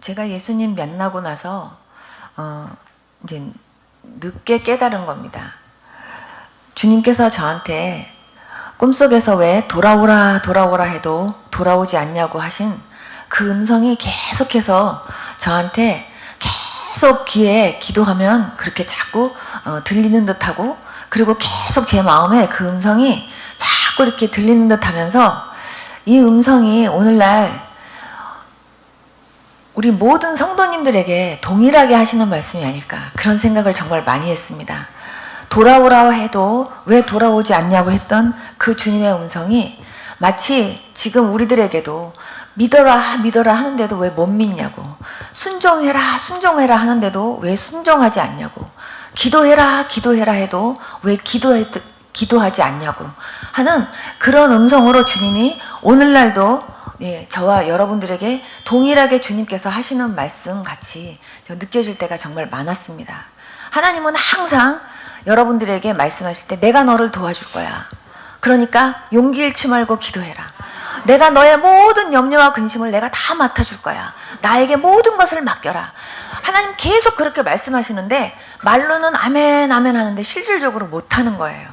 제가 예수님 만나고 나서 이제 늦게 깨달은 겁니다. 주님께서 저한테 꿈속에서 왜 돌아오라 돌아오라 해도 돌아오지 않냐고 하신 그 음성이 계속해서 저한테 계속 귀에 기도하면 그렇게 자꾸 들리는 듯하고, 그리고 계속 제 마음에 그 음성이 자꾸 이렇게 들리는 듯 하면서 이 음성이 오늘날 우리 모든 성도님들에게 동일하게 하시는 말씀이 아닐까, 그런 생각을 정말 많이 했습니다. 돌아오라 해도 왜 돌아오지 않냐고 했던 그 주님의 음성이 마치 지금 우리들에게도 믿어라 믿어라 하는데도 왜 못 믿냐고, 순종해라 순종해라 하는데도 왜 순종하지 않냐고, 기도해라 기도해라 해도 왜 기도하지 않냐고 하는 그런 음성으로 주님이 오늘날도 저와 여러분들에게 동일하게 주님께서 하시는 말씀 같이 느껴질 때가 정말 많았습니다. 하나님은 항상 여러분들에게 말씀하실 때 내가 너를 도와줄 거야. 그러니까 용기 잃지 말고 기도해라. 내가 너의 모든 염려와 근심을 내가 다 맡아줄 거야. 나에게 모든 것을 맡겨라. 하나님 계속 그렇게 말씀하시는데 말로는 아멘 아멘 하는데 실질적으로 못하는 거예요.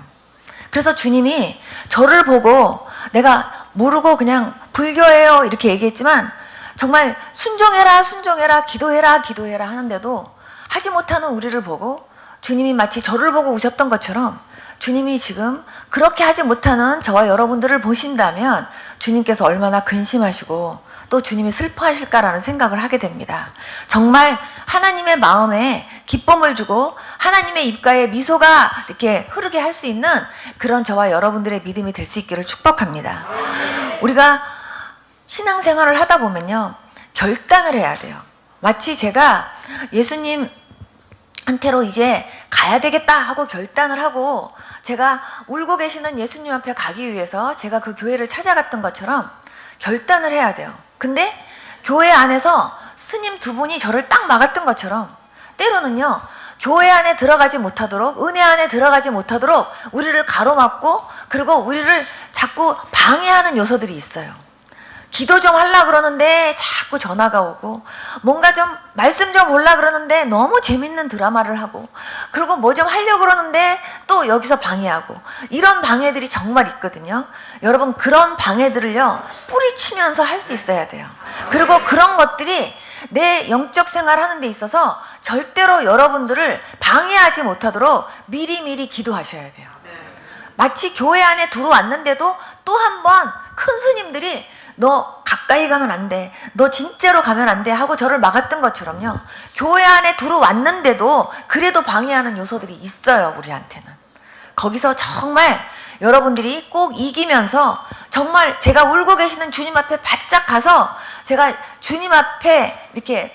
그래서 주님이 저를 보고, 내가 모르고 그냥 불교예요 이렇게 얘기했지만 정말 순종해라 순종해라 기도해라 기도해라 하는데도 하지 못하는 우리를 보고 주님이 마치 저를 보고 우셨던 것처럼 주님이 지금 그렇게 하지 못하는 저와 여러분들을 보신다면 주님께서 얼마나 근심하시고 또 주님이 슬퍼하실까라는 생각을 하게 됩니다. 정말 하나님의 마음에 기쁨을 주고 하나님의 입가에 미소가 이렇게 흐르게 할 수 있는 그런 저와 여러분들의 믿음이 될 수 있기를 축복합니다. 우리가 신앙생활을 하다 보면요, 결단을 해야 돼요. 마치 제가 예수님 한테로 이제 가야 되겠다 하고 결단을 하고 제가 울고 계시는 예수님 앞에 가기 위해서 제가 그 교회를 찾아갔던 것처럼 결단을 해야 돼요. 근데 교회 안에서 스님 두 분이 저를 딱 막았던 것처럼 때로는요, 교회 안에 들어가지 못하도록, 은혜 안에 들어가지 못하도록 우리를 가로막고, 그리고 우리를 자꾸 방해하는 요소들이 있어요. 기도 좀 하려고 그러는데 자꾸 전화가 오고, 뭔가 좀 말씀 좀 보려고 그러는데 너무 재밌는 드라마를 하고, 그리고 뭐 좀 하려고 그러는데 또 여기서 방해하고, 이런 방해들이 정말 있거든요. 여러분, 그런 방해들을요 뿌리치면서 할 수 있어야 돼요. 그리고 그런 것들이 내 영적 생활 하는 데 있어서 절대로 여러분들을 방해하지 못하도록 미리미리 기도하셔야 돼요. 마치 교회 안에 들어왔는데도 또 한 번 큰 스님들이 너 가까이 가면 안 돼, 너 진짜로 가면 안 돼 하고 저를 막았던 것처럼요, 교회 안에 들어왔는데도 그래도 방해하는 요소들이 있어요. 우리한테는 거기서 정말 여러분들이 꼭 이기면서 정말 제가 울고 계시는 주님 앞에 바짝 가서 제가 주님 앞에 이렇게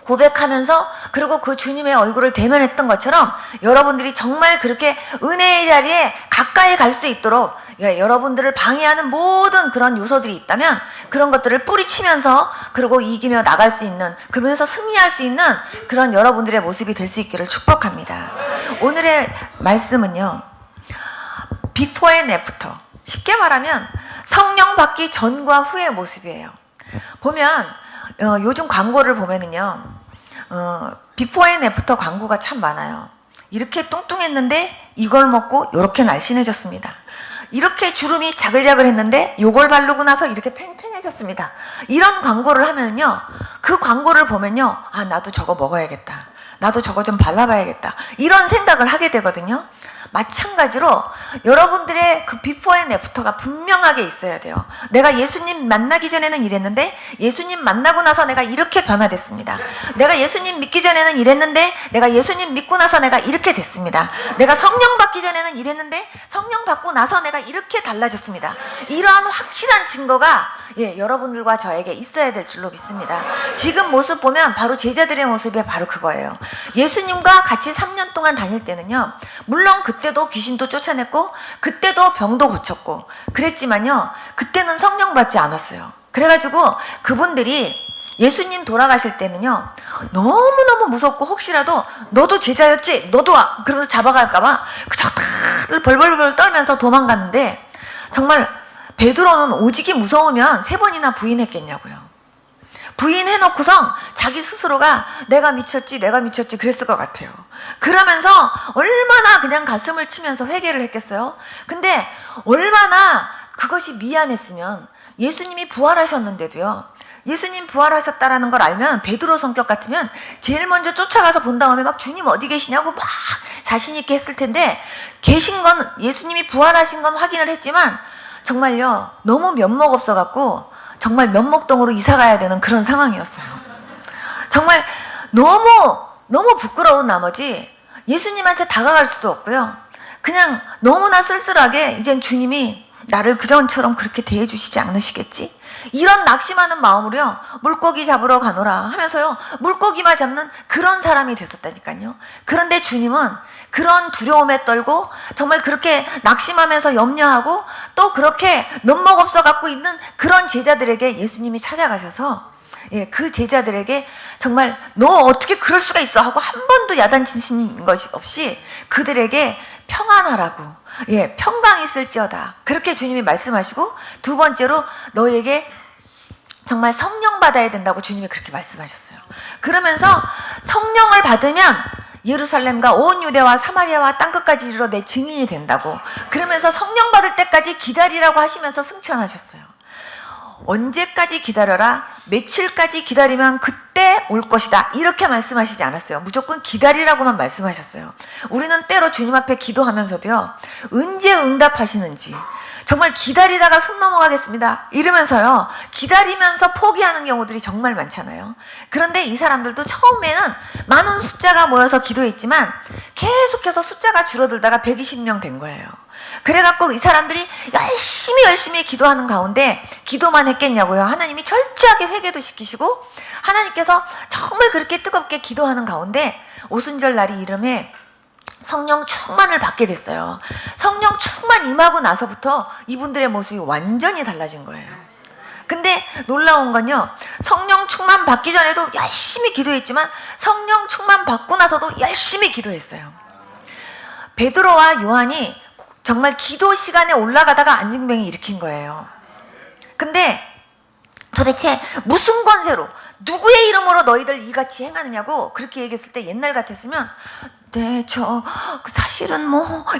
고백하면서, 그리고 그 주님의 얼굴을 대면했던 것처럼 여러분들이 정말 그렇게 은혜의 자리에 가까이 갈 수 있도록 여러분들을 방해하는 모든 그런 요소들이 있다면 그런 것들을 뿌리치면서, 그리고 이기며 나갈 수 있는, 그러면서 승리할 수 있는 그런 여러분들의 모습이 될 수 있기를 축복합니다. 오늘의 말씀은요, 비포 앤 애프터, 쉽게 말하면 성령 받기 전과 후의 모습이에요. 보면 요즘 광고를 보면은요, 비포 앤 애프터 광고가 참 많아요. 이렇게 뚱뚱했는데 이걸 먹고 이렇게 날씬해졌습니다. 이렇게 주름이 자글자글했는데 요걸 바르고 나서 이렇게 팽팽해졌습니다. 이런 광고를 하면요, 그 광고를 보면요, 아, 나도 저거 먹어야겠다, 나도 저거 좀 발라봐야겠다, 이런 생각을 하게 되거든요. 마찬가지로 여러분들의 그 비포 앤 애프터가 분명하게 있어야 돼요. 내가 예수님 만나기 전에는 이랬는데 예수님 만나고 나서 내가 이렇게 변화됐습니다. 내가 예수님 믿기 전에는 이랬는데 내가 예수님 믿고 나서 내가 이렇게 됐습니다. 내가 성령 받기 전에는 이랬는데 성령 받고 나서 내가 이렇게 달라졌습니다. 이러한 확실한 증거가 여러분들과 저에게 있어야 될 줄로 믿습니다. 지금 모습 보면 바로 제자들의 모습이 바로 그거예요. 예수님과 같이 3년 동안 다닐 때는요, 물론 그때도 귀신도 쫓아냈고 그때도 병도 고쳤고 그랬지만요, 그때는 성령 받지 않았어요. 그래가지고 그분들이 예수님 돌아가실 때는요, 너무너무 무섭고, 혹시라도 너도 제자였지? 너도 와! 그러면서 잡아갈까봐 그저 벌벌벌 떨면서 도망갔는데, 정말 베드로는 오직이 무서우면 3번이나 부인했겠냐고요. 부인해놓고선 자기 스스로가 내가 미쳤지 그랬을 것 같아요. 그러면서 얼마나 그냥 가슴을 치면서 회개를 했겠어요. 근데 얼마나 그것이 미안했으면, 예수님이 부활하셨는데도요, 예수님 부활하셨다라는 걸 알면 베드로 성격 같으면 제일 먼저 쫓아가서 본 다음에 막 주님 어디 계시냐고 막 자신 있게 했을 텐데, 계신 건, 예수님이 부활하신 건 확인을 했지만 정말요 너무 면목 없어 갖고 정말 면목동으로 이사 가야 되는 그런 상황이었어요. 정말 너무 부끄러운 나머지 예수님한테 다가갈 수도 없고요, 그냥 너무나 쓸쓸하게 이젠 주님이 나를 그전처럼 그렇게 대해주시지 않으시겠지? 이런 낙심하는 마음으로요, 물고기 잡으러 가노라 하면서요, 물고기만 잡는 그런 사람이 됐었다니까요. 그런데 주님은 그런 두려움에 떨고 정말 그렇게 낙심하면서 염려하고 또 그렇게 면목 없어 갖고 있는 그런 제자들에게 예수님이 찾아가셔서, 예, 그 제자들에게 정말 너 어떻게 그럴 수가 있어 하고 한 번도 야단치신 것이 없이 그들에게 평안하라고, 예, 평강이 있을지어다 그렇게 주님이 말씀하시고, 두 번째로 너에게 정말 성령 받아야 된다고 주님이 그렇게 말씀하셨어요. 그러면서 성령을 받으면 예루살렘과 온 유대와 사마리아와 땅끝까지 이르러 내 증인이 된다고, 그러면서 성령 받을 때까지 기다리라고 하시면서 승천하셨어요. 언제까지 기다려라, 며칠까지 기다리면 그때 올 것이다 이렇게 말씀하시지 않았어요. 무조건 기다리라고만 말씀하셨어요. 우리는 때로 주님 앞에 기도하면서도요, 언제 응답하시는지, 정말 기다리다가 숨 넘어가겠습니다 이러면서요 기다리면서 포기하는 경우들이 정말 많잖아요. 그런데 이 사람들도 처음에는 많은 숫자가 모여서 기도했지만 계속해서 숫자가 줄어들다가 120명 된 거예요. 그래갖고 이 사람들이 열심히 기도하는 가운데, 기도만 했겠냐고요, 하나님이 철저하게 회개도 시키시고 하나님께서 정말 그렇게 뜨겁게 기도하는 가운데 오순절 날이 이름에 성령 충만을 받게 됐어요. 성령 충만 임하고 나서부터 이분들의 모습이 완전히 달라진 거예요. 근데 놀라운 건요, 성령 충만 받기 전에도 열심히 기도했지만 성령 충만 받고 나서도 열심히 기도했어요. 베드로와 요한이 정말 기도 시간에 올라가다가 안진뱅이 일으킨 거예요. 근데 도대체 무슨 권세로, 누구의 이름으로 너희들 이같이 행하느냐고 그렇게 얘기했을 때, 옛날 같았으면 네, 사실은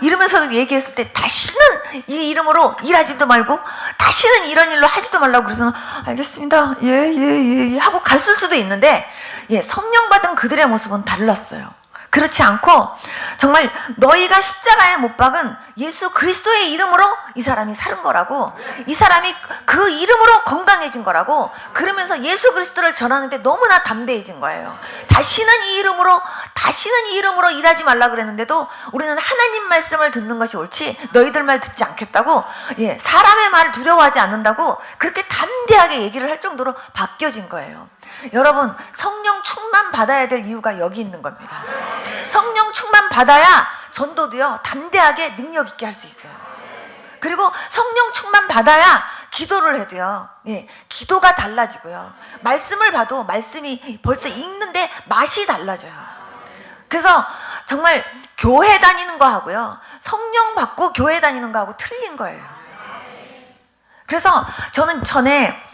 이러면서 얘기했을 때 다시는 이 이름으로 일하지도 말고 다시는 이런 일로 하지도 말라고 그러면 알겠습니다, 예 하고 갔을 수도 있는데, 예, 성령 받은 그들의 모습은 달랐어요. 그렇지 않고 정말 너희가 십자가에 못 박은 예수 그리스도의 이름으로 이 사람이 사는 거라고, 이 사람이 그 이름으로 건강해진 거라고, 그러면서 예수 그리스도를 전하는데 너무나 담대해진 거예요. 다시는 이 이름으로 일하지 말라 그랬는데도 우리는 하나님 말씀을 듣는 것이 옳지 너희들 말 듣지 않겠다고, 예, 사람의 말을 두려워하지 않는다고 그렇게 담대하게 얘기를 할 정도로 바뀌어진 거예요. 여러분, 성령 충만 받아야 될 이유가 여기 있는 겁니다. 성령 충만 받아야 전도도요 담대하게 능력 있게 할 수 있어요. 그리고 성령 충만 받아야 기도를 해도요, 예, 기도가 달라지고요, 말씀을 봐도 말씀이 벌써 읽는데 맛이 달라져요. 그래서 정말 교회 다니는 거 하고요, 성령 받고 교회 다니는 거 하고 틀린 거예요. 그래서 저는 전에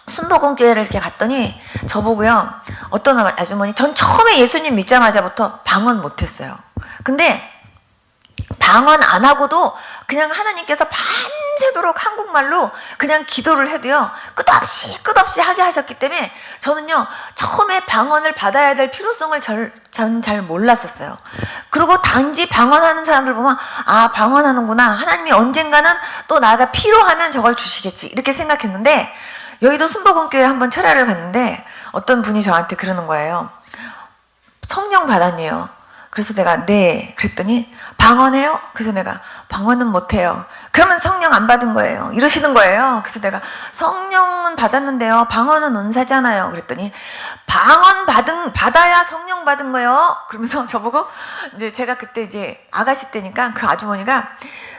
순복음교회를 이렇게 갔더니 저보고요, 어떤 아주머니, 전 처음에 예수님 믿자마자부터 방언 못했어요. 근데 방언 안 하고도 그냥 하나님께서 밤새도록 한국말로 그냥 기도를 해도요 끝없이 하게 하셨기 때문에 저는요 처음에 방언을 받아야 될 필요성을 전 잘 몰랐었어요. 그리고 단지 방언하는 사람들 보면 아, 방언하는구나, 하나님이 언젠가는 또 나가 필요하면 저걸 주시겠지 이렇게 생각했는데, 여의도 순복음교회 한번 철야를 갔는데 어떤 분이 저한테 그러는 거예요. 성령 받았네요. 그래서 내가 네 그랬더니 방언해요? 그래서 내가 방언은 못해요. 그러면 성령 안 받은 거예요 이러시는 거예요. 그래서 내가 성령은 받았는데요, 방언은 은사잖아요. 그랬더니 방언 받아야 성령 받은 거예요. 그러면서 저보고, 이제 제가 그때 이제 아가씨 때니까 그 아주머니가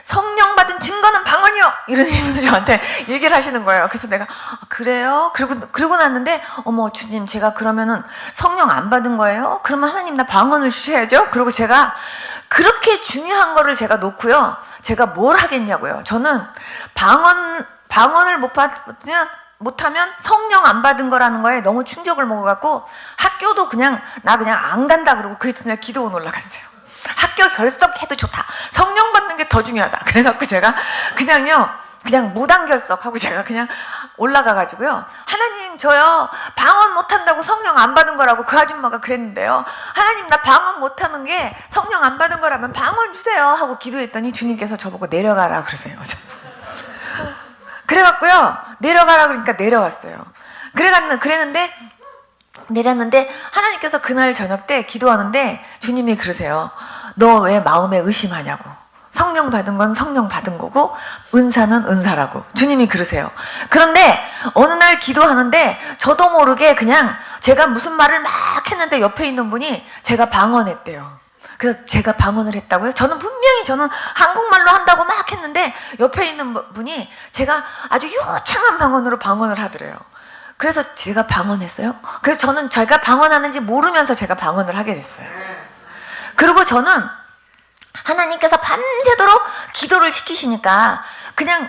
성령 받은 증거는 방언이요 이러면서 저한테 얘기를 하시는 거예요. 그래서 내가 그래요? 그러고 났는데, 어머 주님, 제가 그러면은 성령 안 받은 거예요? 그러면 하나님 나 방언을 주셔야죠. 그리고 제가 그렇게 중요한 거를 제가 놓고요, 제가 뭘 하겠냐고요. 저는 방언을 못 받으면 못하면 성령 안 받은 거라는 거에 너무 충격을 먹어갖고 학교도 그냥 나 그냥 안 간다 그러고 그 이튿날 기도원 올라갔어요. 학교 결석해도 좋다. 성령 받는 게 더 중요하다. 그래갖고 제가 그냥 무단 결석하고 제가 그냥 올라가가지고요. 하나님 저요 방언 못한다고 성령 안 받은 거라고 그 아줌마가 그랬는데요. 하나님 나 방언 못하는 게 성령 안 받은 거라면 방언 주세요 하고 기도했더니 주님께서 저보고 내려가라 그러세요. 그래갖고요 내려가라 그러니까 내려왔어요. 내렸는데 하나님께서 그날 저녁 때 기도하는데 주님이 그러세요. 너 왜 마음에 의심하냐고. 성령 받은 건 성령 받은 거고 은사는 은사라고 주님이 그러세요. 그런데 어느 날 기도하는데 저도 모르게 그냥 제가 무슨 말을 막 했는데 옆에 있는 분이 제가 방언했대요. 그래서 제가 방언을 했다고요? 저는 분명히 한국말로 한다고 막 했는데 옆에 있는 분이 제가 아주 유창한 방언으로 방언을 하더래요. 그래서 제가 방언했어요. 그래서 저는 제가 방언하는지 모르면서 제가 방언을 하게 됐어요. 그리고 저는 하나님께서 밤새도록 기도를 시키시니까 그냥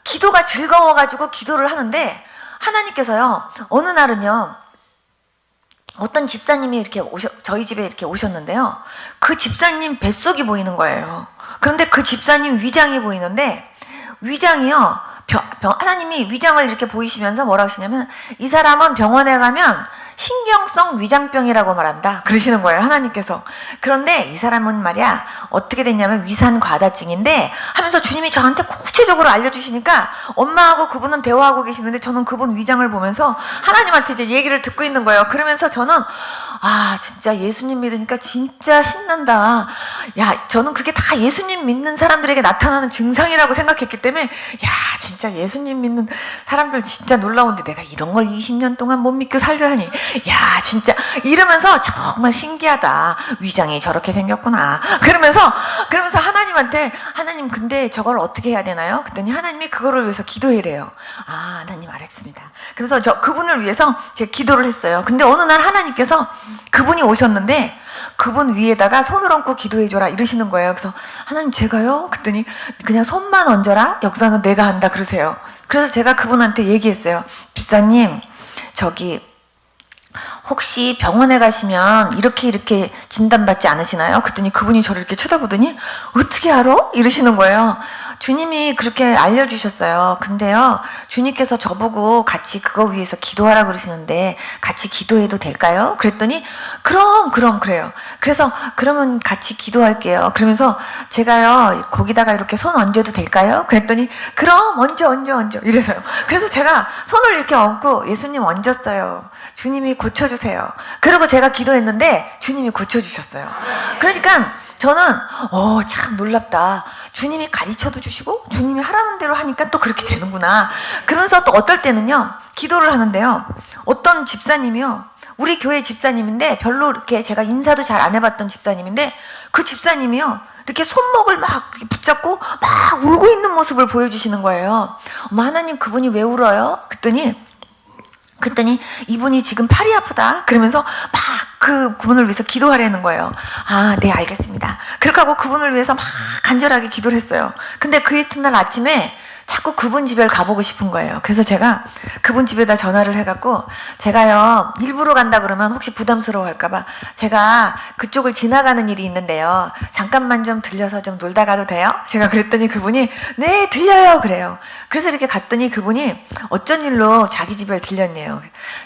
기도가 즐거워가지고 기도를 하는데 하나님께서요 어느 날은요 어떤 집사님이 이렇게 저희 집에 이렇게 오셨는데요. 그 집사님 뱃속이 보이는 거예요. 그런데 그 집사님 위장이 보이는데 위장이요 하나님이 위장을 이렇게 보이시면서 뭐라고 하시냐면 이 사람은 병원에 가면 신경성 위장병이라고 말한다 그러시는 거예요. 하나님께서. 그런데 이 사람은 말이야 어떻게 됐냐면 위산과다증인데 하면서 주님이 저한테 구체적으로 알려주시니까 엄마하고 그분은 대화하고 계시는데 저는 그분 위장을 보면서 하나님한테 이제 얘기를 듣고 있는 거예요. 그러면서 저는 진짜 예수님 믿으니까 진짜 신난다. 야 저는 그게 다 예수님 믿는 사람들에게 나타나는 증상이라고 생각했기 때문에 진짜 예수님 믿는 사람들 진짜 놀라운데 내가 이런 걸 20년 동안 못 믿고 살다니 진짜 이러면서 정말 신기하다. 위장이 저렇게 생겼구나. 그러면서 하나님한테 하나님 근데 저걸 어떻게 해야 되나요? 그랬더니 하나님이 그거를 위해서 기도해래요. 하나님 알았습니다. 그래서 그분을 위해서 제가 기도를 했어요. 근데 어느 날 하나님께서 그분이 오셨는데 그분 위에다가 손을 얹고 기도해줘라 이러시는 거예요. 그래서 하나님 제가요? 그랬더니 그냥 손만 얹어라. 역사는 내가 한다 그러세요. 그래서 제가 그분한테 얘기했어요. 집사님 혹시 병원에 가시면 이렇게 진단받지 않으시나요? 그랬더니 그분이 저를 이렇게 쳐다보더니 어떻게 알아? 이러시는 거예요. 주님이 그렇게 알려주셨어요. 근데요 주님께서 저보고 같이 그거 위해서 기도하라 그러시는데 같이 기도해도 될까요? 그랬더니 그럼 그래요. 그래서 그러면 같이 기도할게요. 그러면서 제가요 거기다가 이렇게 손 얹어도 될까요? 그랬더니 그럼 얹어 이래서요. 그래서 제가 손을 이렇게 얹고 예수님 얹었어요. 주님이 고쳐주세요. 그리고 제가 기도했는데 주님이 고쳐주셨어요. 그러니까 저는 참 놀랍다. 주님이 가르쳐도 주시고 주님이 하라는 대로 하니까 또 그렇게 되는구나. 그러면서 또 어떨 때는요 기도를 하는데요 어떤 집사님이요 우리 교회 집사님인데 별로 이렇게 제가 인사도 잘 안 해봤던 집사님인데 그 집사님이요 이렇게 손목을 막 붙잡고 막 울고 있는 모습을 보여주시는 거예요. 어머 하나님 그분이 왜 울어요? 그랬더니 이분이 지금 팔이 아프다 그러면서 막 그분을 위해서 기도하라는 거예요. 네 알겠습니다. 그렇게 하고 그분을 위해서 막 간절하게 기도를 했어요. 근데 그 이튿날 아침에 자꾸 그분 집에 가보고 싶은 거예요. 그래서 제가 그분 집에다 전화를 해갖고 제가요 일부러 간다 그러면 혹시 부담스러워 할까봐 제가 그쪽을 지나가는 일이 있는데요 잠깐만 좀 들려서 좀 놀다 가도 돼요? 제가 그랬더니 그분이 네 들려요 그래요. 그래서 이렇게 갔더니 그분이 어쩐 일로 자기 집에 들렸네요.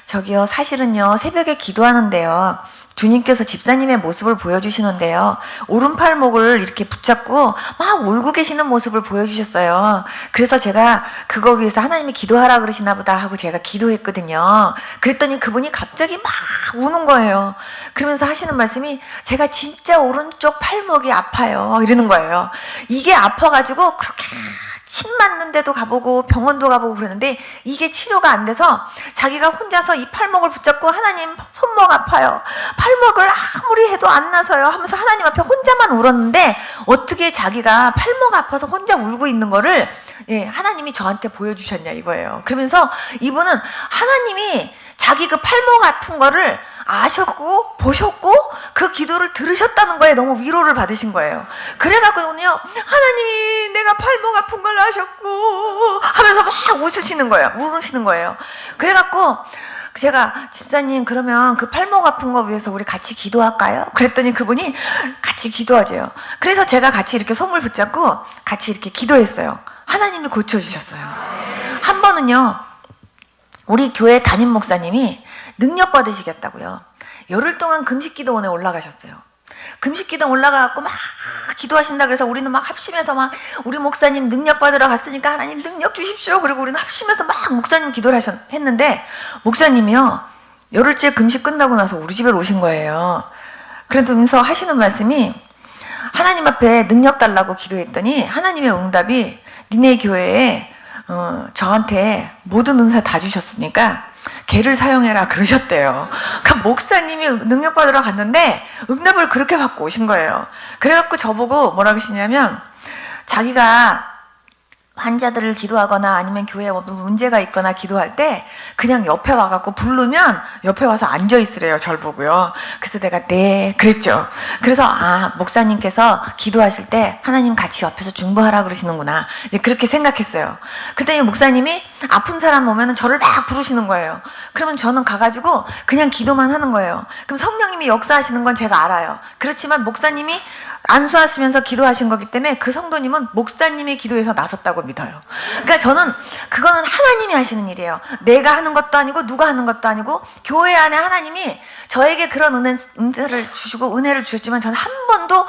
저기요 사실은요 새벽에 기도하는데요 주님께서 집사님의 모습을 보여주시는데요 오른팔목을 이렇게 붙잡고 막 울고 계시는 모습을 보여주셨어요. 그래서 제가 그거 위해서 하나님이 기도하라 그러시나 보다 하고 제가 기도했거든요. 그랬더니 그분이 갑자기 막 우는 거예요. 그러면서 하시는 말씀이 제가 진짜 오른쪽 팔목이 아파요 이러는 거예요. 이게 아파가지고 그렇게 침 맞는데도 가보고 병원도 가보고 그러는데 이게 치료가 안 돼서 자기가 혼자서 이 팔목을 붙잡고 하나님 손목 아파요. 팔목을 아무리 해도 안 나서요 하면서 하나님 앞에 혼자만 울었는데 어떻게 자기가 팔목 아파서 혼자 울고 있는 거를 하나님이 저한테 보여주셨냐 이거예요. 그러면서 이분은 하나님이 자기 그 팔목 아픈 거를 아셨고 보셨고 그 기도를 들으셨다는 거에 너무 위로를 받으신 거예요. 그래갖고는요 하나님이 내가 팔목 아픈 걸 아셨고 하면서 막 웃으시는 거예요. 우르시는 거예요. 그래갖고 제가 집사님 그러면 그 팔목 아픈 거 위해서 우리 같이 기도할까요? 그랬더니 그분이 같이 기도하재요. 그래서 제가 같이 이렇게 손을 붙잡고 같이 이렇게 기도했어요. 하나님이 고쳐주셨어요. 한 번은요, 우리 교회 담임 목사님이 능력 받으시겠다고요. 열흘 동안 금식기도원에 올라가셨어요. 금식기도 올라가갖고 막 기도하신다 그래서 우리는 막 합심해서 막 우리 목사님 능력 받으러 갔으니까 하나님 능력 주십시오. 그리고 우리는 합심해서 막 목사님 기도를 했는데 목사님이요, 열흘째 금식 끝나고 나서 우리 집에 오신 거예요. 그러면서 하시는 말씀이 하나님 앞에 능력 달라고 기도했더니 하나님의 응답이 니네 교회에 저한테 모든 은사 다 주셨으니까 걔를 사용해라 그러셨대요. 그러니까 목사님이 능력 받으러 갔는데 응답을 그렇게 받고 오신 거예요. 그래갖고 저보고 뭐라 그러시냐면 자기가 환자들을 기도하거나 아니면 교회에 어떤 문제가 있거나 기도할 때 그냥 옆에 와갖고 부르면 옆에 와서 앉아 있으래요. 절 보고요. 그래서 내가 네 그랬죠. 그래서 목사님께서 기도하실 때 하나님 같이 옆에서 중보하라 그러시는구나 이제 그렇게 생각했어요. 그랬더니 목사님이 아픈 사람 오면은 저를 막 부르시는 거예요. 그러면 저는 가가지고 그냥 기도만 하는 거예요. 그럼 성령님이 역사하시는 건 제가 알아요. 그렇지만 목사님이 안수하시면서 기도하신 거기 때문에 그 성도님은 목사님의 기도에서 나섰다고 믿어요. 그러니까 저는 그거는 하나님이 하시는 일이에요. 내가 하는 것도 아니고 누가 하는 것도 아니고 교회 안에 하나님이 저에게 그런 은혜를 주시고 은혜를 주셨지만 저는 한 번도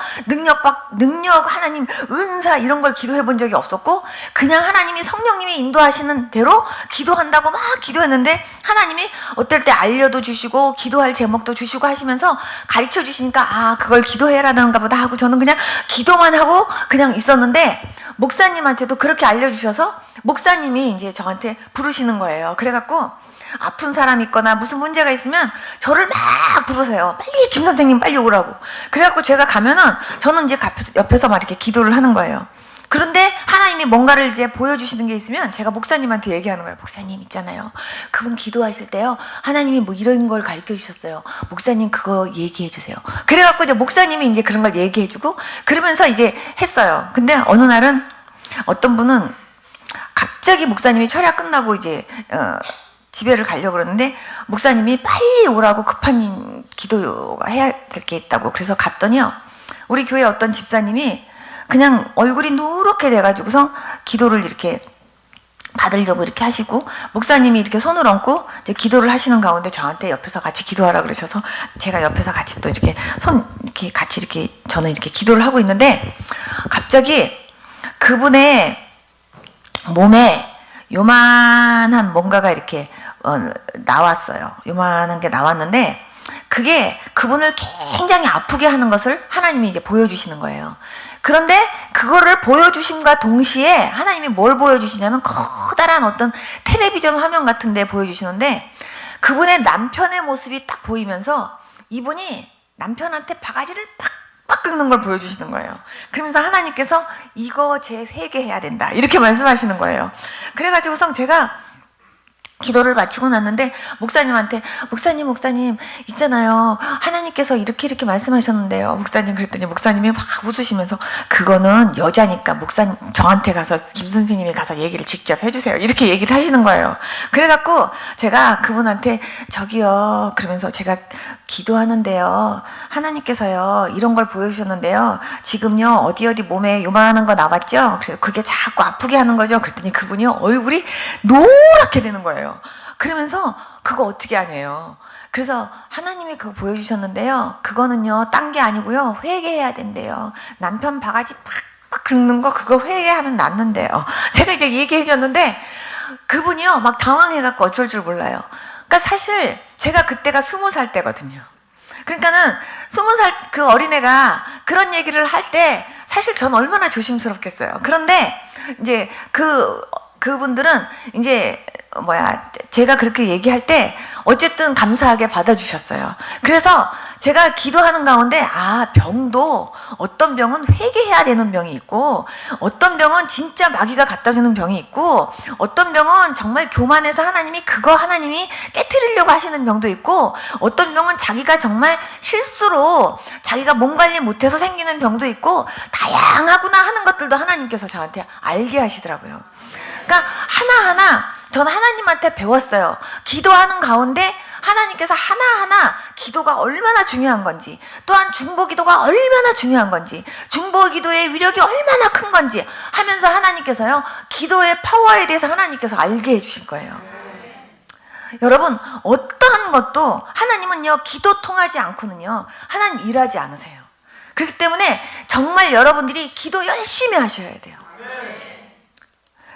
능력 하나님 은사 이런 걸 기도해 본 적이 없었고 그냥 하나님이 성령님이 인도하시는 대로 기도한다고 막 기도했는데 하나님이 어떨 때 알려도 주시고 기도할 제목도 주시고 하시면서 가르쳐 주시니까 그걸 기도해라는가 보다 하고 저는 그냥 기도만 하고 그냥 있었는데 목사님한테도 그렇게 알려주셔서 목사님이 이제 저한테 부르시는 거예요. 그래갖고 아픈 사람 있거나 무슨 문제가 있으면 저를 막 부르세요. 빨리 김 선생님 빨리 오라고. 그래갖고 제가 가면은 저는 이제 옆에서 막 이렇게 기도를 하는 거예요. 그런데 하나님이 뭔가를 이제 보여주시는 게 있으면 제가 목사님한테 얘기하는 거예요. 목사님 있잖아요. 그분 기도하실 때요. 하나님이 뭐 이런 걸 가르쳐 주셨어요. 목사님 그거 얘기해 주세요. 그래갖고 이제 목사님이 이제 그런 걸 얘기해 주고 그러면서 이제 했어요. 근데 어느 날은 어떤 분은 갑자기 목사님이 철야 끝나고 이제 집에를 가려고 그러는데 목사님이 빨리 오라고 급한 기도가 해야 될 게 있다고 그래서 갔더니요. 우리 교회 어떤 집사님이 그냥 얼굴이 누렇게 돼가지고서 기도를 이렇게 받으려고 이렇게 하시고 목사님이 이렇게 손을 얹고 이제 기도를 하시는 가운데 저한테 옆에서 같이 기도하라 그러셔서 제가 옆에서 같이 또 이렇게 손 이렇게 같이 이렇게 저는 이렇게 기도를 하고 있는데 갑자기 그분의 몸에 요만한 뭔가가 이렇게 나왔어요. 요만한 게 나왔는데 그게 그분을 굉장히 아프게 하는 것을 하나님이 이제 보여주시는 거예요. 그런데 그거를 보여주심과 동시에 하나님이 뭘 보여주시냐면 커다란 어떤 텔레비전 화면 같은 데 보여주시는데 그분의 남편의 모습이 딱 보이면서 이분이 남편한테 바가지를 팍팍 긁는 걸 보여주시는 거예요. 그러면서 하나님께서 이거 제 회개해야 된다 이렇게 말씀하시는 거예요. 그래가지고서 제가 기도를 마치고 났는데 목사님한테 목사님 있잖아요. 하나님께서 이렇게 말씀하셨는데요. 목사님 그랬더니 목사님이 막 웃으시면서 그거는 여자니까 목사님 저한테 가서 김 선생님이 가서 얘기를 직접 해주세요. 이렇게 얘기를 하시는 거예요. 그래갖고 제가 그분한테 저기요 그러면서 제가 기도하는데요. 하나님께서요 이런 걸 보여주셨는데요. 지금요 어디 몸에 요만한 거 나왔죠? 그래서 그게 자꾸 아프게 하는 거죠. 그랬더니 그분이 얼굴이 노랗게 되는 거예요. 그러면서 그거 어떻게 하네요. 그래서 하나님이 그거 보여주셨는데요. 그거는요 딴 게 아니고요 회개해야 된대요. 남편 바가지 팍팍 긁는 거 그거 회개하면 낫는데요. 제가 이제 얘기해 줬는데 그분이요 막 당황해갖고 어쩔 줄 몰라요. 그러니까 사실 제가 그때가 20살 때거든요. 그러니까는 20살 그 어린애가 그런 얘기를 할 때 사실 전 얼마나 조심스럽겠어요. 그런데 이제 그분들은 이제 제가 그렇게 얘기할 때 어쨌든 감사하게 받아주셨어요. 그래서 제가 기도하는 가운데 병도 어떤 병은 회개해야 되는 병이 있고 어떤 병은 진짜 마귀가 갖다 주는 병이 있고 어떤 병은 정말 교만해서 하나님이 깨트리려고 하시는 병도 있고 어떤 병은 자기가 정말 실수로 자기가 몸 관리 못해서 생기는 병도 있고 다양하구나 하는 것들도 하나님께서 저한테 알게 하시더라고요. 그러니까 하나하나 저는 하나님한테 배웠어요. 기도하는 가운데 하나님께서 하나하나 기도가 얼마나 중요한 건지, 또한 중보 기도가 얼마나 중요한 건지, 중보 기도의 위력이 얼마나 큰 건지 하면서 하나님께서요, 기도의 파워에 대해서 하나님께서 알게 해주신 거예요. 여러분, 어떠한 것도 하나님은요, 기도 통하지 않고는요, 하나님 일하지 않으세요. 그렇기 때문에 정말 여러분들이 기도 열심히 하셔야 돼요.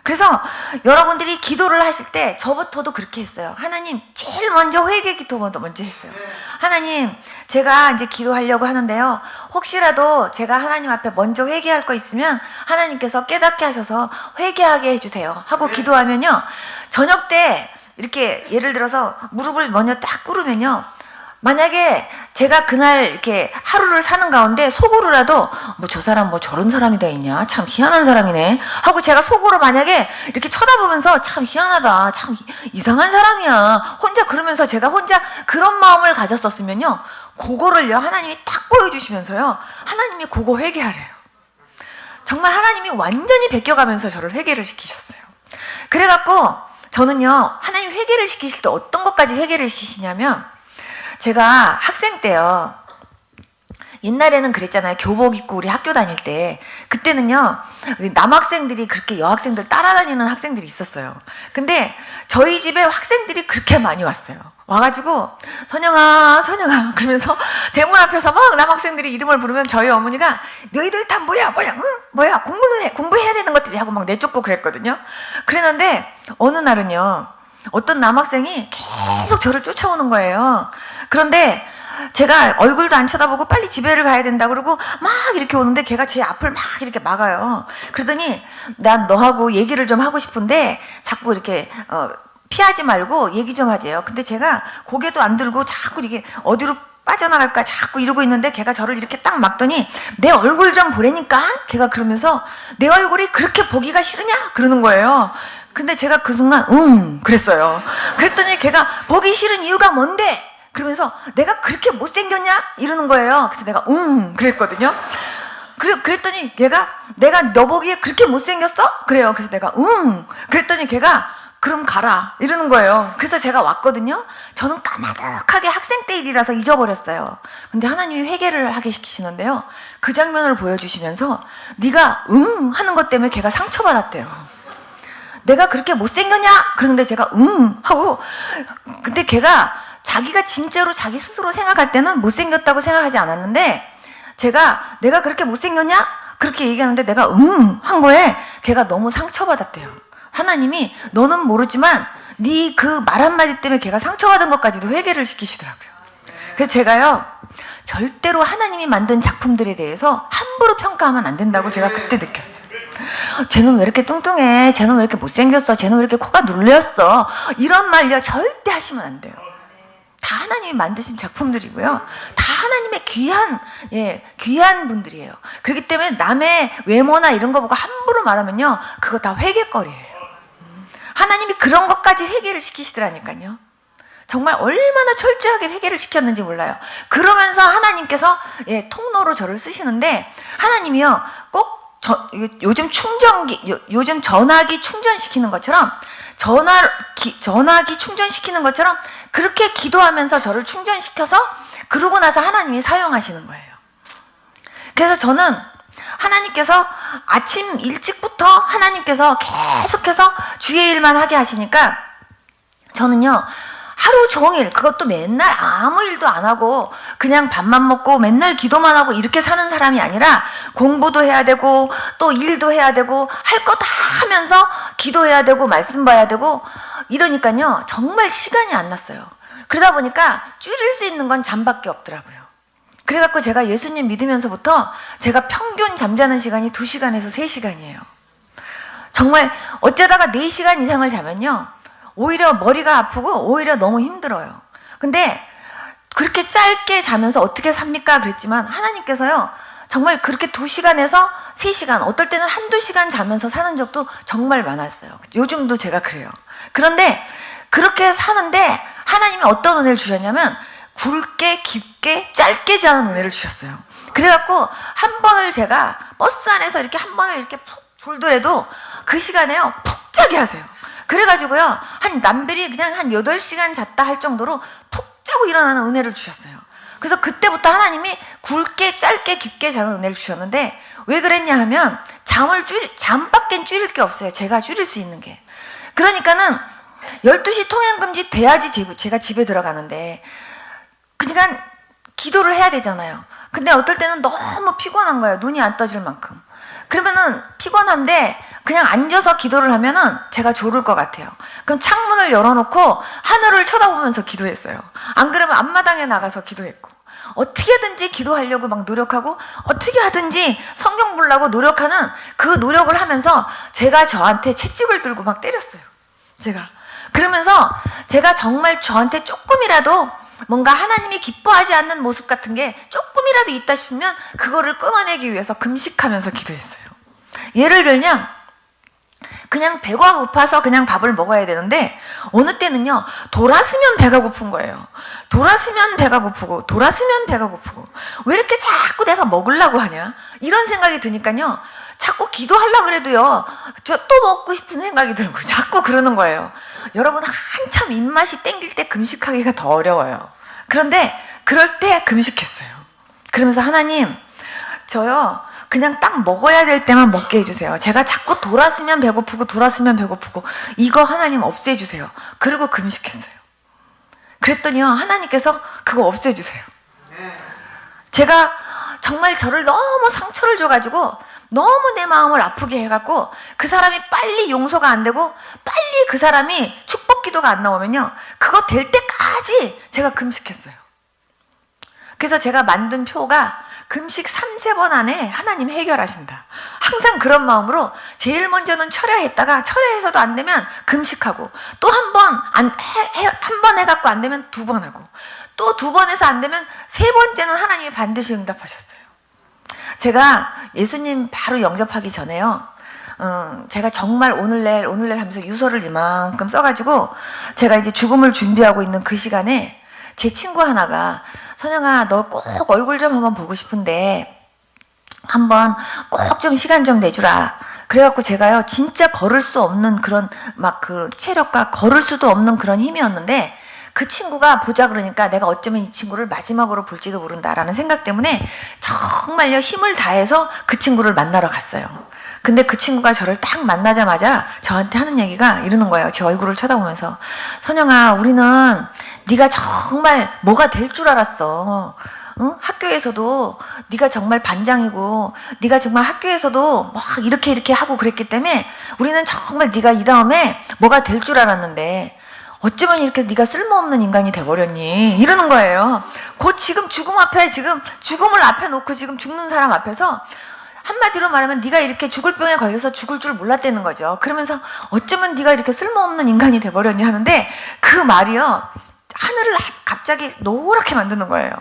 그래서 여러분들이 기도를 하실 때 저부터도 그렇게 했어요. 하나님, 제일 먼저 회개 기도 먼저 했어요. 하나님, 제가 이제 기도하려고 하는데요, 혹시라도 제가 하나님 앞에 먼저 회개할 거 있으면 하나님께서 깨닫게 하셔서 회개하게 해주세요 하고 기도하면요, 저녁 때 이렇게 예를 들어서 무릎을 먼저 딱 꿇으면요, 만약에 제가 그날 이렇게 하루를 사는 가운데 속으로라도 뭐 저 사람 뭐 저런 사람이 다 있냐, 참 희한한 사람이네 하고 제가 속으로 만약에 이렇게 쳐다보면서 참 희한하다, 참 이상한 사람이야 혼자 그러면서 제가 혼자 그런 마음을 가졌었으면요, 그거를요 하나님이 딱 보여주시면서요, 하나님이 그거 회개하래요. 정말 하나님이 완전히 베껴가면서 저를 회개를 시키셨어요. 그래갖고 저는요, 하나님 회개를 시키실 때 어떤 것까지 회개를 시키시냐면, 제가 학생 때요, 옛날에는 그랬잖아요. 교복 입고 우리 학교 다닐 때, 그때는요 남학생들이 그렇게 여학생들 따라다니는 학생들이 있었어요. 근데 저희 집에 학생들이 그렇게 많이 왔어요. 와가지고 선영아 선영아 그러면서 대문 앞에서 막 남학생들이 이름을 부르면 저희 어머니가 너희들 다 뭐야 응? 뭐야 공부해야 되는 것들이 하고 막 내쫓고 그랬거든요. 그랬는데 어느 날은요, 어떤 남학생이 계속 저를 쫓아오는 거예요. 그런데 제가 얼굴도 안 쳐다보고 빨리 집에를 가야 된다 그러고 막 이렇게 오는데 걔가 제 앞을 막 이렇게 막아요. 그러더니 난 너하고 얘기를 좀 하고 싶은데 자꾸 이렇게 피하지 말고 얘기 좀 하재요. 근데 제가 고개도 안 들고 자꾸 이게 어디로 빠져나갈까 자꾸 이러고 있는데 걔가 저를 이렇게 딱 막더니 내 얼굴 좀 보라니까? 걔가 그러면서 내 얼굴이 그렇게 보기가 싫으냐? 그러는 거예요. 근데 제가 그 순간 그랬어요. 그랬더니 걔가 보기 싫은 이유가 뭔데? 그러면서 내가 그렇게 못생겼냐? 이러는 거예요. 그래서 내가 그랬거든요. 그랬더니 걔가 내가 너 보기에 그렇게 못생겼어? 그래요. 그래서 내가 그랬더니 걔가 그럼 가라 이러는 거예요. 그래서 제가 왔거든요. 저는 까마득하게 학생 때 일이라서 잊어버렸어요. 근데 하나님이 회개를 하게 시키시는데요, 그 장면을 보여주시면서 네가 하는 것 때문에 걔가 상처받았대요. 내가 그렇게 못생겼냐? 그러는데 제가 하고, 근데 걔가 자기가 진짜로 자기 스스로 생각할 때는 못생겼다고 생각하지 않았는데, 제가 내가 그렇게 못생겼냐? 그렇게 얘기하는데 내가 한 거에 걔가 너무 상처받았대요. 하나님이 너는 모르지만 네 그 말 한마디 때문에 걔가 상처받은 것까지도 회개를 시키시더라고요. 그래서 제가요, 절대로 하나님이 만든 작품들에 대해서 함부로 평가하면 안 된다고 제가 그때 느꼈어요. 쟤는 왜 이렇게 뚱뚱해? 쟤는 왜 이렇게 못생겼어? 쟤는 왜 이렇게 코가 눌렸어? 이런 말요 절대 하시면 안 돼요. 다 하나님이 만드신 작품들이고요, 다 하나님의 귀한 분들이에요. 그렇기 때문에 남의 외모나 이런 거 보고 함부로 말하면요, 그거 다 회개거리예요. 하나님이 그런 것까지 회개를 시키시더라니까요. 정말 얼마나 철저하게 회개를 시켰는지 몰라요. 그러면서 하나님께서 통로로 저를 쓰시는데, 하나님이요 꼭 요즘 요즘 전화기 충전시키는 것처럼, 전화기 충전시키는 것처럼 그렇게 기도하면서 저를 충전시켜서 그러고 나서 하나님이 사용하시는 거예요. 그래서 저는 하나님께서 아침 일찍부터 하나님께서 계속해서 주의 일만 하게 하시니까, 저는요 하루 종일, 그것도 맨날 아무 일도 안 하고 그냥 밥만 먹고 맨날 기도만 하고 이렇게 사는 사람이 아니라, 공부도 해야 되고 또 일도 해야 되고 할 거 다 하면서 기도해야 되고 말씀 봐야 되고 이러니까요 정말 시간이 안 났어요. 그러다 보니까 줄일 수 있는 건 잠밖에 없더라고요. 그래갖고 제가 예수님 믿으면서부터 제가 평균 잠자는 시간이 2시간에서 3시간이에요. 정말 어쩌다가 4시간 이상을 자면요, 오히려 머리가 아프고 오히려 너무 힘들어요. 근데 그렇게 짧게 자면서 어떻게 삽니까? 그랬지만 하나님께서요 정말 그렇게 2시간에서 3시간, 어떨 때는 1~2시간 자면서 사는 적도 정말 많았어요. 요즘도 제가 그래요. 그런데 그렇게 사는데 하나님이 어떤 은혜를 주셨냐면, 굵게 깊게 짧게 자는 은혜를 주셨어요. 그래갖고 한 번을 제가 버스 안에서 이렇게 한 번을 이렇게 푹 돌더라도 그 시간에요 푹 자게 하세요. 그래가지고요, 한 남들이 그냥 한 8시간 잤다 할 정도로 푹 자고 일어나는 은혜를 주셨어요. 그래서 그때부터 하나님이 굵게 짧게 깊게 자는 은혜를 주셨는데, 왜 그랬냐 하면 잠밖엔 줄일 게 없어요. 제가 줄일 수 있는 게. 그러니까는 12시 통행금지 돼야지 제가 집에 들어가는데, 그러니까 기도를 해야 되잖아요. 근데 어떨 때는 너무 피곤한 거예요. 눈이 안 떠질 만큼. 그러면은 피곤한데 그냥 앉아서 기도를 하면은 제가 졸을 것 같아요. 그럼 창문을 열어놓고 하늘을 쳐다보면서 기도했어요. 안 그러면 앞마당에 나가서 기도했고, 어떻게든지 기도하려고 막 노력하고, 어떻게 하든지 성경 보려고 노력하는 그 노력을 하면서 제가 저한테 채찍을 들고 막 때렸어요. 그러면서 제가 정말 저한테 조금이라도 뭔가 하나님이 기뻐하지 않는 모습 같은 게 조금이라도 있다 싶으면 그거를 끊어내기 위해서 금식하면서 기도했어요. 예를 들면 그냥 배가 고파서 그냥 밥을 먹어야 되는데, 어느 때는요, 돌았으면 배가 고픈 거예요. 돌았으면 배가 고프고 돌았으면 배가 고프고, 왜 이렇게 자꾸 내가 먹으려고 하냐, 이런 생각이 드니까요, 자꾸 기도하려고 그래도요, 저 또 먹고 싶은 생각이 들고 자꾸 그러는 거예요. 여러분, 한참 입맛이 땡길 때 금식하기가 더 어려워요. 그런데 그럴 때 금식했어요. 그러면서 하나님, 저요 그냥 딱 먹어야 될 때만 먹게 해주세요. 제가 자꾸 돌았으면 배고프고 돌았으면 배고프고, 이거 하나님 없애주세요. 그리고 금식했어요. 그랬더니요, 하나님께서 그거 없애주세요. 제가 정말 저를 너무 상처를 줘가지고, 너무 내 마음을 아프게 해갖고, 그 사람이 빨리 용서가 안 되고 빨리 그 사람이 축복 기도가 안 나오면요, 그거 될 때까지 제가 금식했어요. 그래서 제가 만든 표가 금식 3-4번 안에 하나님 해결하신다. 항상 그런 마음으로 제일 먼저는 철야했다가, 철야해서도 안 되면 금식하고, 또 한 번 해갖고 안 되면 2번 하고, 또 2번 해서 안 되면 3번째는 하나님이 반드시 응답하셨어요. 제가 예수님 바로 영접하기 전에요, 제가 정말 오늘 내일 하면서 유서를 이만큼 써가지고 제가 이제 죽음을 준비하고 있는 그 시간에 제 친구 하나가, 선영아, 너 꼭 얼굴 좀 한번 보고 싶은데 한번 꼭 좀 시간 좀 내주라. 그래갖고 제가요, 진짜 걸을 수 없는 그런 막 그 체력과 걸을 수도 없는 그런 힘이었는데, 그 친구가 보자 그러니까 내가 어쩌면 이 친구를 마지막으로 볼지도 모른다라는 생각 때문에 정말요, 힘을 다해서 그 친구를 만나러 갔어요. 근데 그 친구가 저를 딱 만나자마자 저한테 하는 얘기가 이러는 거예요. 제 얼굴을 쳐다보면서, 선영아, 우리는 네가 정말 뭐가 될 줄 알았어. 응? 학교에서도 네가 정말 반장이고, 네가 정말 학교에서도 막 이렇게 하고 그랬기 때문에 우리는 정말 네가 이 다음에 뭐가 될 줄 알았는데 어쩌면 이렇게 네가 쓸모없는 인간이 돼버렸니, 이러는 거예요. 곧 지금 죽음을 앞에 놓고 지금 죽는 사람 앞에서 한마디로 말하면 네가 이렇게 죽을 병에 걸려서 죽을 줄 몰랐다는 거죠. 그러면서 어쩌면 네가 이렇게 쓸모없는 인간이 돼버렸니 하는데, 그 말이요, 하늘을 갑자기 노랗게 만드는 거예요.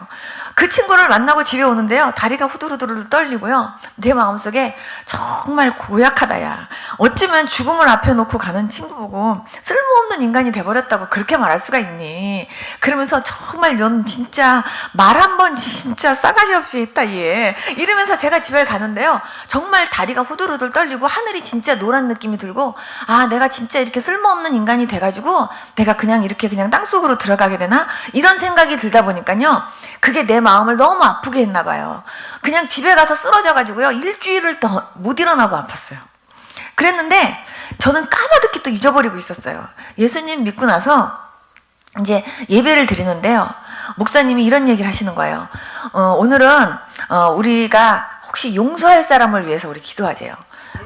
그 친구를 만나고 집에 오는데요, 다리가 후두루두루 떨리고요, 내 마음속에 정말 고약하다, 야. 어쩌면 죽음을 앞에 놓고 가는 친구 보고 쓸모없는 인간이 돼버렸다고 그렇게 말할 수가 있니. 그러면서 정말 넌 진짜 말 한 번 진짜 싸가지 없이 했다, 얘. 이러면서 제가 집에 가는데요, 정말 다리가 후두루두루 떨리고 하늘이 진짜 노란 느낌이 들고, 아, 내가 진짜 이렇게 쓸모없는 인간이 돼가지고 내가 그냥 이렇게 그냥 땅속으로 들어가게 되나, 이런 생각이 들다 보니까요, 그게 내 마음을 너무 아프게 했나 봐요. 그냥 집에 가서 쓰러져가지고요, 일주일을 더 못 일어나고 아팠어요. 그랬는데 저는 까마득히 또 잊어버리고 있었어요. 예수님 믿고 나서 이제 예배를 드리는데요, 목사님이 이런 얘기를 하시는 거예요. 오늘은 우리가 혹시 용서할 사람을 위해서 우리 기도하재요.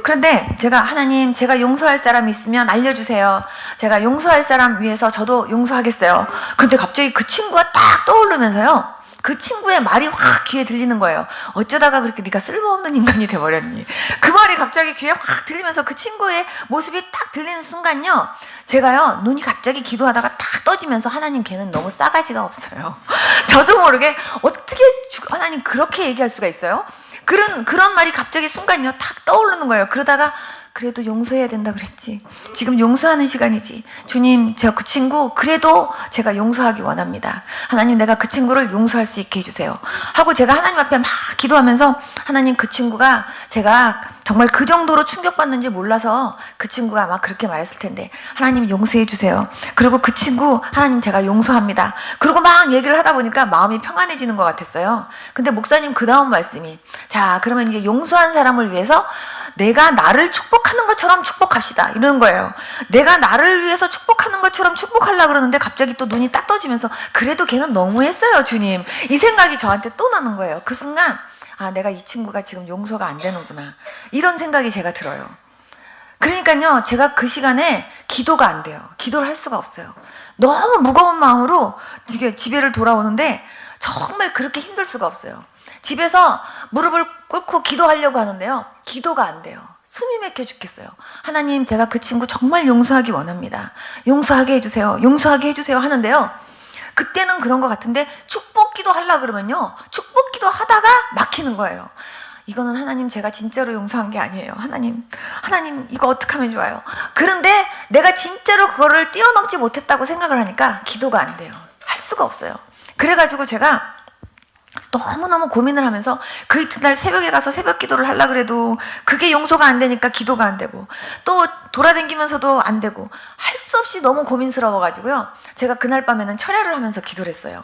그런데 제가, 하나님, 제가 용서할 사람이 있으면 알려주세요. 제가 용서할 사람 위해서 저도 용서하겠어요. 그런데 갑자기 그 친구가 딱 떠오르면서요, 그 친구의 말이 확 귀에 들리는 거예요. 어쩌다가 그렇게 네가 쓸모없는 인간이 돼버렸니. 그 말이 갑자기 귀에 확 들리면서 그 친구의 모습이 딱 들리는 순간요, 제가요, 눈이 갑자기 기도하다가 딱 떠지면서, 하나님, 걔는 너무 싸가지가 없어요. 저도 모르게 어떻게 하나님 그렇게 얘기할 수가 있어요? 그런 말이 갑자기 순간요 탁 떠오르는 거예요. 그러다가, 그래도 용서해야 된다 그랬지. 지금 용서하는 시간이지. 주님, 제가 그 친구 그래도 제가 용서하기 원합니다. 하나님, 내가 그 친구를 용서할 수 있게 해주세요. 하고 제가 하나님 앞에 막 기도하면서, 하나님, 그 친구가 제가 정말 그 정도로 충격받는지 몰라서 그 친구가 아마 그렇게 말했을 텐데, 하나님 용서해 주세요. 그리고 그 친구 하나님 제가 용서합니다. 그리고 막 얘기를 하다 보니까 마음이 평안해지는 것 같았어요. 근데 목사님 그 다음 말씀이, 자 그러면 이제 용서한 사람을 위해서 내가 나를 축복하는 것처럼 축복합시다 이러는 거예요. 내가 나를 위해서 축복하는 것처럼 축복하려고 그러는데 갑자기 또 눈이 딱 떠지면서, 그래도 걔는 너무했어요 주님, 이 생각이 저한테 또 나는 거예요. 그 순간 아, 내가 이 친구가 지금 용서가 안 되는구나, 이런 생각이 제가 들어요. 그러니까요, 제가 그 시간에 기도가 안 돼요. 기도를 할 수가 없어요. 너무 무거운 마음으로 이게 집에를 돌아오는데 정말 그렇게 힘들 수가 없어요. 집에서 무릎을 꿇고 기도하려고 하는데요, 기도가 안 돼요. 숨이 막혀 죽겠어요. 하나님, 제가 그 친구 정말 용서하기 원합니다. 용서하게 해주세요. 용서하게 해주세요 하는데요, 그때는 그런 것 같은데 축복 기도 하려고 그러면요, 축복 기도 하다가 막히는 거예요. 이거는 하나님 제가 진짜로 용서한 게 아니에요. 하나님 이거 어떻게 하면 좋아요? 그런데 내가 진짜로 그거를 뛰어넘지 못했다고 생각을 하니까 기도가 안 돼요. 할 수가 없어요. 그래가지고 제가 너무너무 고민을 하면서 그 이튿날 새벽에 가서 새벽 기도를 하려고 그래도 그게 용서가 안 되니까 기도가 안 되고, 또 돌아다니면서도 안 되고, 할 수 없이 너무 고민스러워가지고요, 제가 그날 밤에는 철야를 하면서 기도를 했어요.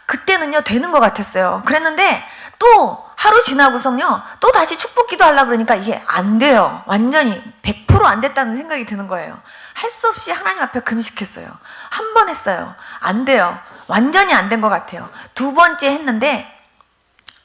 그때는요 되는 것 같았어요. 그랬는데 또 하루 지나고서요 또 다시 축복 기도 하려고 그러니까 이게 안 돼요. 완전히 100% 안 됐다는 생각이 드는 거예요. 할 수 없이 하나님 앞에 금식했어요. 한 번 했어요. 안 돼요. 완전히 안 된 것 같아요. 두 번째 했는데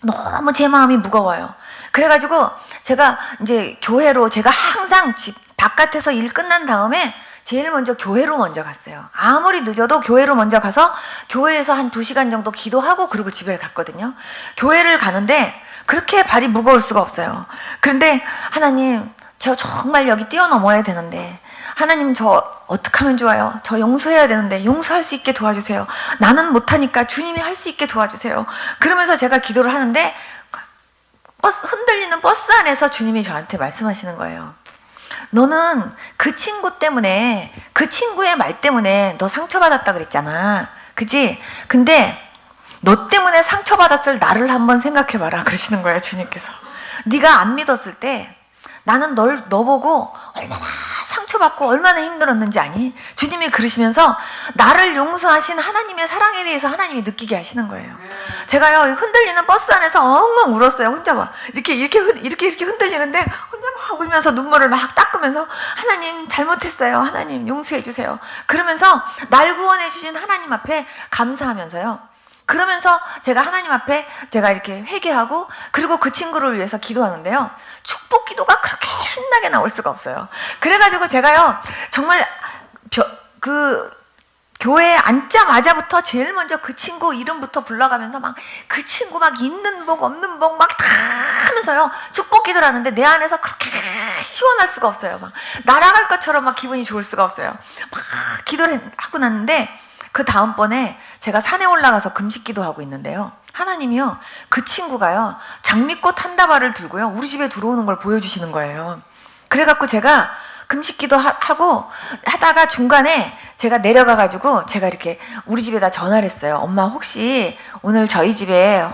너무 제 마음이 무거워요. 그래가지고 제가 이제 교회로, 제가 항상 집 바깥에서 일 끝난 다음에 제일 먼저 교회로 먼저 갔어요. 아무리 늦어도 교회로 먼저 가서 교회에서 한 2시간 정도 기도하고 그리고 집에 갔거든요. 교회를 가는데 그렇게 발이 무거울 수가 없어요. 그런데 하나님, 저 정말 여기 뛰어넘어야 되는데, 하나님 저 어떻게 하면 좋아요? 저 용서해야 되는데 용서할 수 있게 도와주세요. 나는 못하니까 주님이 할 수 있게 도와주세요. 그러면서 제가 기도를 하는데 흔들리는 버스 안에서 주님이 저한테 말씀하시는 거예요. 너는 그 친구 때문에, 그 친구의 말 때문에 너 상처받았다 그랬잖아. 그치? 근데 너 때문에 상처받았을 나를 한번 생각해봐라 그러시는 거예요, 주님께서. 네가 안 믿었을 때 나는 너 보고 얼마나 상처받고 얼마나 힘들었는지 아니? 주님이 그러시면서 나를 용서하신 하나님의 사랑에 대해서 하나님이 느끼게 하시는 거예요. 제가요, 흔들리는 버스 안에서 엉엉 울었어요. 혼자 막 이렇게 흔들리는데 혼자 막 울면서 눈물을 막 닦으면서, 하나님 잘못했어요. 하나님 용서해 주세요. 그러면서 날 구원해 주신 하나님 앞에 감사하면서요. 그러면서 제가 하나님 앞에 제가 이렇게 회개하고, 그리고 그 친구를 위해서 기도하는데요, 축복 기도가 그렇게 신나게 나올 수가 없어요. 그래가지고 제가요 정말 그 교회에 앉자마자부터 제일 먼저 그 친구 이름부터 불러가면서 막 그 친구 막 있는 복 없는 복 막 다 하면서요 축복 기도를 하는데, 내 안에서 그렇게 시원할 수가 없어요. 막 날아갈 것처럼 막 기분이 좋을 수가 없어요. 막 기도를 하고 났는데, 그 다음번에 제가 산에 올라가서 금식 기도하고 있는데요, 하나님이요 그 친구가요 장미꽃 한 다발을 들고요 우리 집에 들어오는 걸 보여주시는 거예요. 그래갖고 제가 금식 기도하고 하다가 중간에 제가 내려가가지고 제가 이렇게 우리 집에다 전화를 했어요. 엄마, 혹시 오늘 저희 집에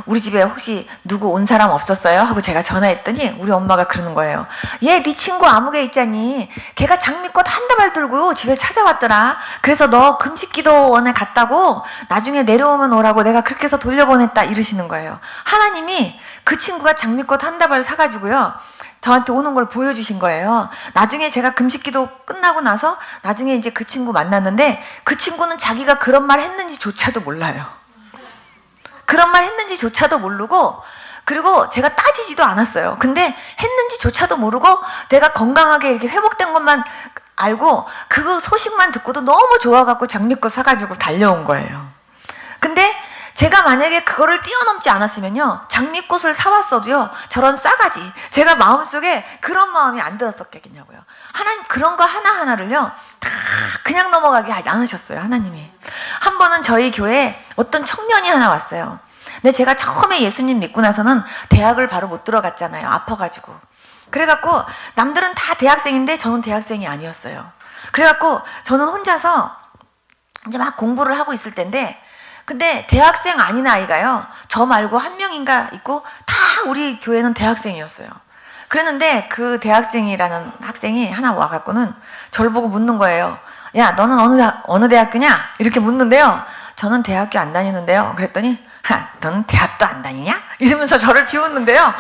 우리 집에 혹시 누구 온 사람 없었어요? 하고 제가 전화했더니 우리 엄마가 그러는 거예요. 얘 네 친구 아무개 있잖니, 걔가 장미꽃 한 다발 들고 집에 찾아왔더라. 그래서 너 금식 기도원에 갔다고 나중에 내려오면 오라고 내가 그렇게 해서 돌려보냈다, 이러시는 거예요. 하나님이 그 친구가 장미꽃 한 다발 사가지고요 저한테 오는 걸 보여주신 거예요. 나중에 제가 금식기도 끝나고 나서 나중에 이제 그 친구 만났는데, 그 친구는 자기가 그런 말 했는지조차도 몰라요. 그런 말 했는지조차도 모르고, 그리고 제가 따지지도 않았어요. 근데 했는지조차도 모르고 내가 건강하게 이렇게 회복된 것만 알고 그 소식만 듣고도 너무 좋아갖고 장미꽃 사가지고 달려온 거예요. 근데 제가 만약에 그거를 뛰어넘지 않았으면요 장미꽃을 사왔어도요 저런 싸가지, 제가 마음속에 그런 마음이 안 들었었겠냐고요. 하나님 그런 거 하나하나를요 다 그냥 넘어가게 하지 않으셨어요. 하나님이 한 번은 저희 교회에 어떤 청년이 하나 왔어요. 근데 제가 처음에 예수님 믿고 나서는 대학을 바로 못 들어갔잖아요, 아파가지고. 그래갖고 남들은 다 대학생인데 저는 대학생이 아니었어요. 그래갖고 저는 혼자서 이제 막 공부를 하고 있을 텐데, 근데 대학생 아닌 아이가요 저 말고 한 명인가 있고 다 우리 교회는 대학생이었어요. 그랬는데 그 대학생이라는 학생이 하나 와갖고는 저를 보고 묻는 거예요. 야, 너는 어느 대학교냐? 이렇게 묻는데요. 저는 대학교 안 다니는데요. 그랬더니 너는 대학도 안 다니냐? 이러면서 저를 비웃는데요.